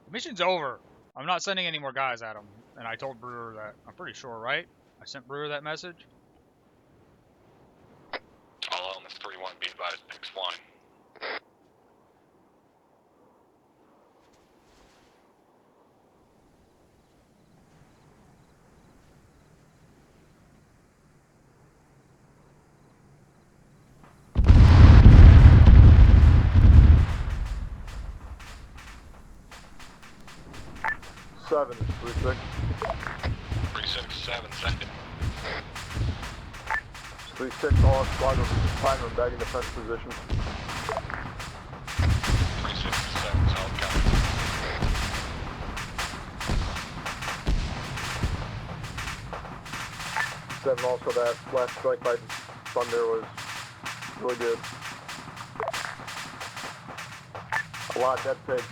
The mission's over. I'm not sending any more guys at him. And I told Brewer that. I'm pretty sure, right? I sent Brewer that message. All elements 3-1, be advised, pigs flying. Seven, 3-6. 3-6-7, send it. 3-6, all squadrons find them back in defense position. 3-6-7, solid copy. Seven, also that last strike by Thunder was really good. A lot of dead pigs.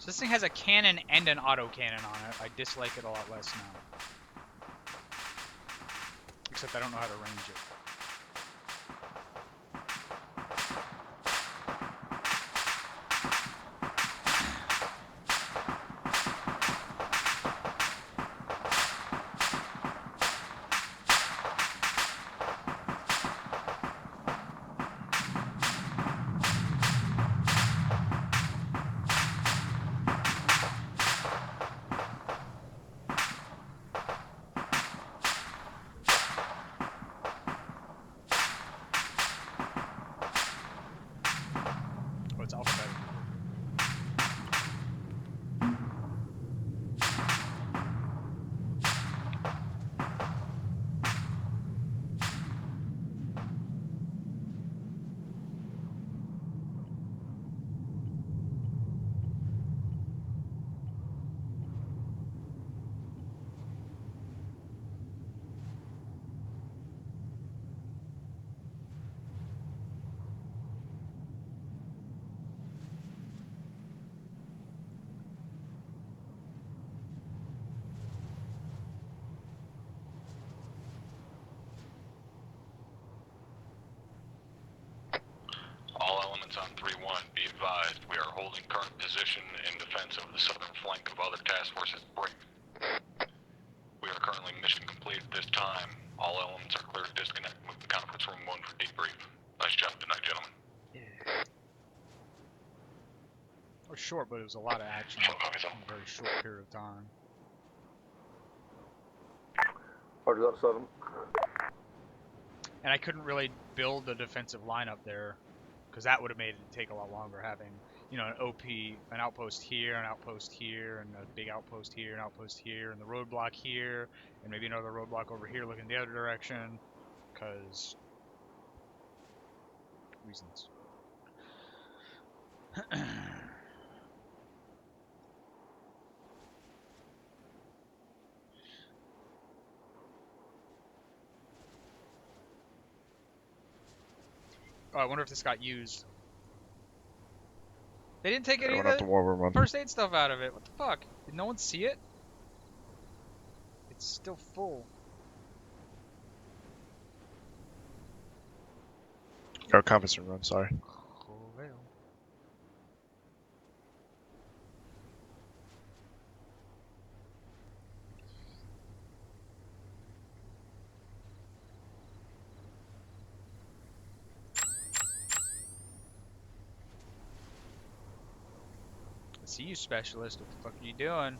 So this thing has a cannon and an auto cannon on it. I dislike it a lot less now. Except I don't know how to range it. holding current position in defense of the southern flank of other task forces break. We are currently mission complete at this time. All elements are clear to disconnect. Move to conference room 1 for debrief. Nice job tonight, gentlemen. It was short, but it was a lot of action in a very short period of time. Roger that, 7. And I couldn't really build the defensive lineup there, because that would have made it take a lot longer having, you know, an OP, an outpost here, an outpost here, and a big outpost here, an outpost here, and the roadblock here, and maybe another roadblock over here looking the other direction, because reasons. Oh, I wonder if this got used. They didn't take any of the first aid stuff out of it. What the fuck? Did no one see it? It's still full. Oh, conference room, sorry. Oh, well. See you, specialist. What the fuck are you doing?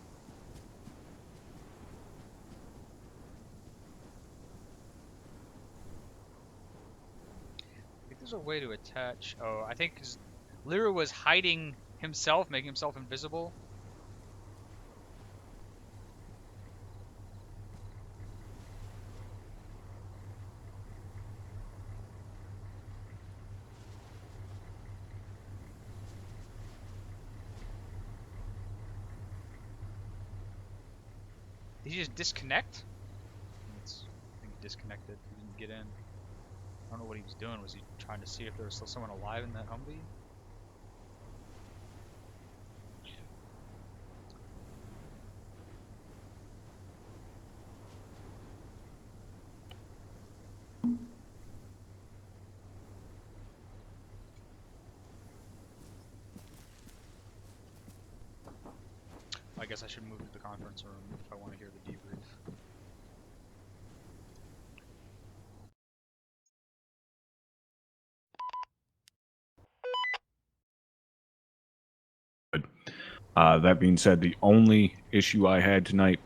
I think there's a way to attach. Oh, I think Lyra was hiding himself, making himself invisible. Did he just disconnect? I think he disconnected. He didn't get in. I don't know what he was doing. Was he trying to see if there was still someone alive in that Humvee? I guess I should move to the conference room if I want to hear the debrief. That being said, the only issue I had tonight,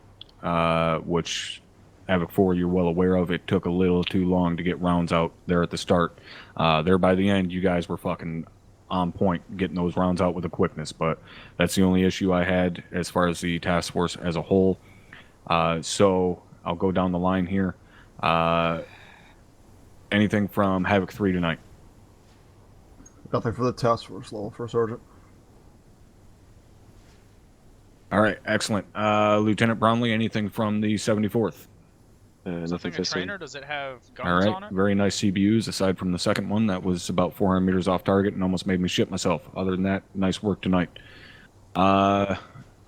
which Havoc 4, you're well aware of, it took a little too long to get rounds out there at the start. There by the end, you guys were fucking on point getting those rounds out with a quickness, but that's the only issue I had as far as the task force as a whole. So I'll go down the line here. Anything from Havoc 3 tonight? Nothing for the task force level for Sergeant. All right, excellent. Lieutenant Brownlee, anything from the 74th? Nothing a trainer? Does it have guns All right, on it? very nice CBUs, aside from the second one. That was about 400 meters off target and almost made me shit myself. Other than that, nice work tonight. I'm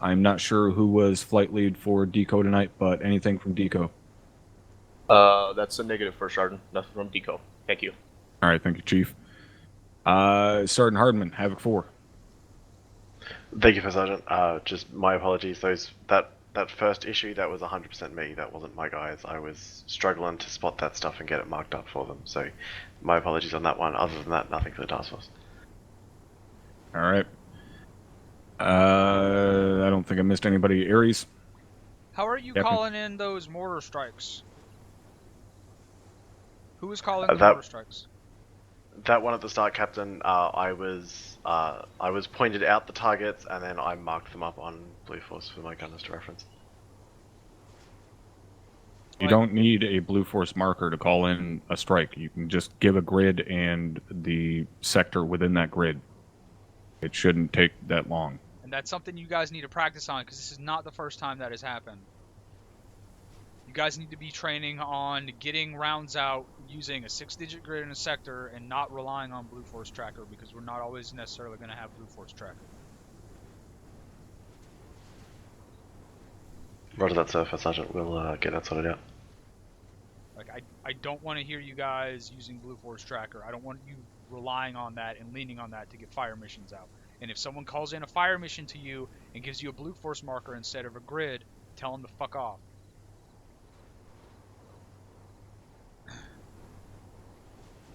not sure who was flight lead for Deco tonight, but anything from Deco? That's a negative for Sergeant. Nothing from Deco. Thank you. All right, thank you, Chief. Sergeant Hardman, Havoc 4. Thank you, for Sergeant. Just my apologies. That first issue, that was 100% me. That wasn't my guys. I was struggling to spot that stuff and get it marked up for them. So, my apologies on that one. Other than that, nothing for the task force. All right. I don't think I missed anybody. Aries? How are you Captain? calling in those mortar strikes? Who was calling the that- mortar strikes? That one at the start, Captain, I was pointed out the targets and then I marked them up on Blue Force for my gunners to reference. You don't need a Blue Force marker to call in a strike. You can just give a grid and the sector within that grid. It shouldn't take that long. And that's something you guys need to practice on, because this is not the first time that has happened. You guys need to be training on getting rounds out using a 6-digit grid in a sector and not relying on Blue Force Tracker, because we're not always necessarily going to have Blue Force Tracker. Roger that, sir. First Sergeant. We'll get that sorted out. Like, I don't want to hear you guys using Blue Force Tracker. I don't want you relying on that and leaning on that to get fire missions out. And if someone calls in a fire mission to you and gives you a blue force marker instead of a grid, tell them to fuck off.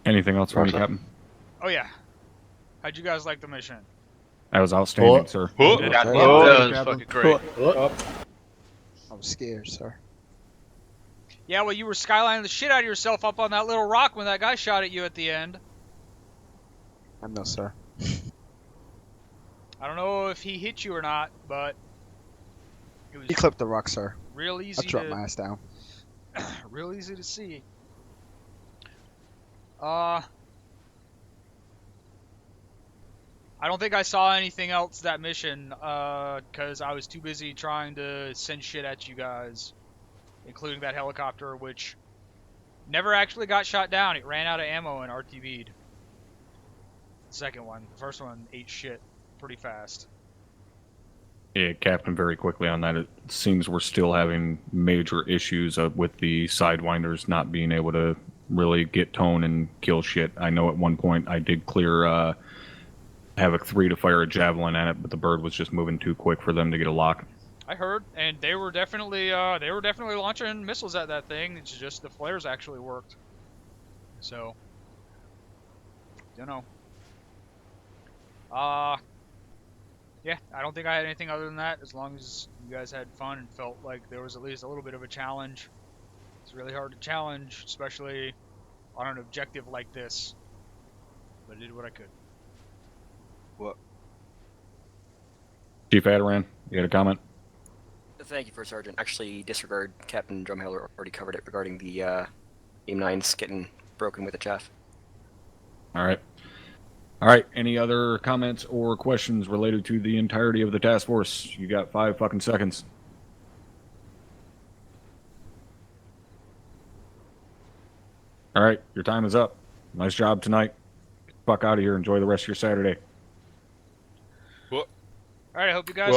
Anything else from you, Captain? Oh yeah. How'd you guys like the mission? That was outstanding, sir. That was fucking great. I'm scared, sir. Yeah, well, you were skylining the shit out of yourself up on that little rock when that guy shot at you at the end. I know, sir. I don't know if he hit you or not, but it was He clipped the rock, sir. real easy I dropped to my ass down. real easy to see. I don't think I saw anything else that mission, because I was too busy trying to send shit at you guys, including that helicopter, which never actually got shot down. It ran out of ammo and RTB'd. The second one. The first one ate shit pretty fast. Yeah, Captain, very quickly on that, it seems we're still having major issues with the Sidewinders not being able to really get tone and kill shit. I know at one point I did clear Havoc 3 to fire a javelin at it, but the bird was just moving too quick for them to get a lock. I heard, and they were definitely launching missiles at that thing. It's just the flares actually worked. So, don't know. Yeah, I don't think I had anything other than that. As long as you guys had fun and felt like there was at least a little bit of a challenge. It's really hard to challenge, especially on an objective like this. But I did what I could. What? Chief Adaran, you had a comment? Thank you, First Sergeant. Actually, disregard Captain Drumheller already covered it regarding the AIM-9s getting broken with a chaff. All right. All right. Any other comments or questions related to the entirety of the task force? You got 5 fucking seconds. All right. Your time is up. Nice job tonight. Get the fuck out of here. Enjoy the rest of your Saturday. Alright, I hope you guys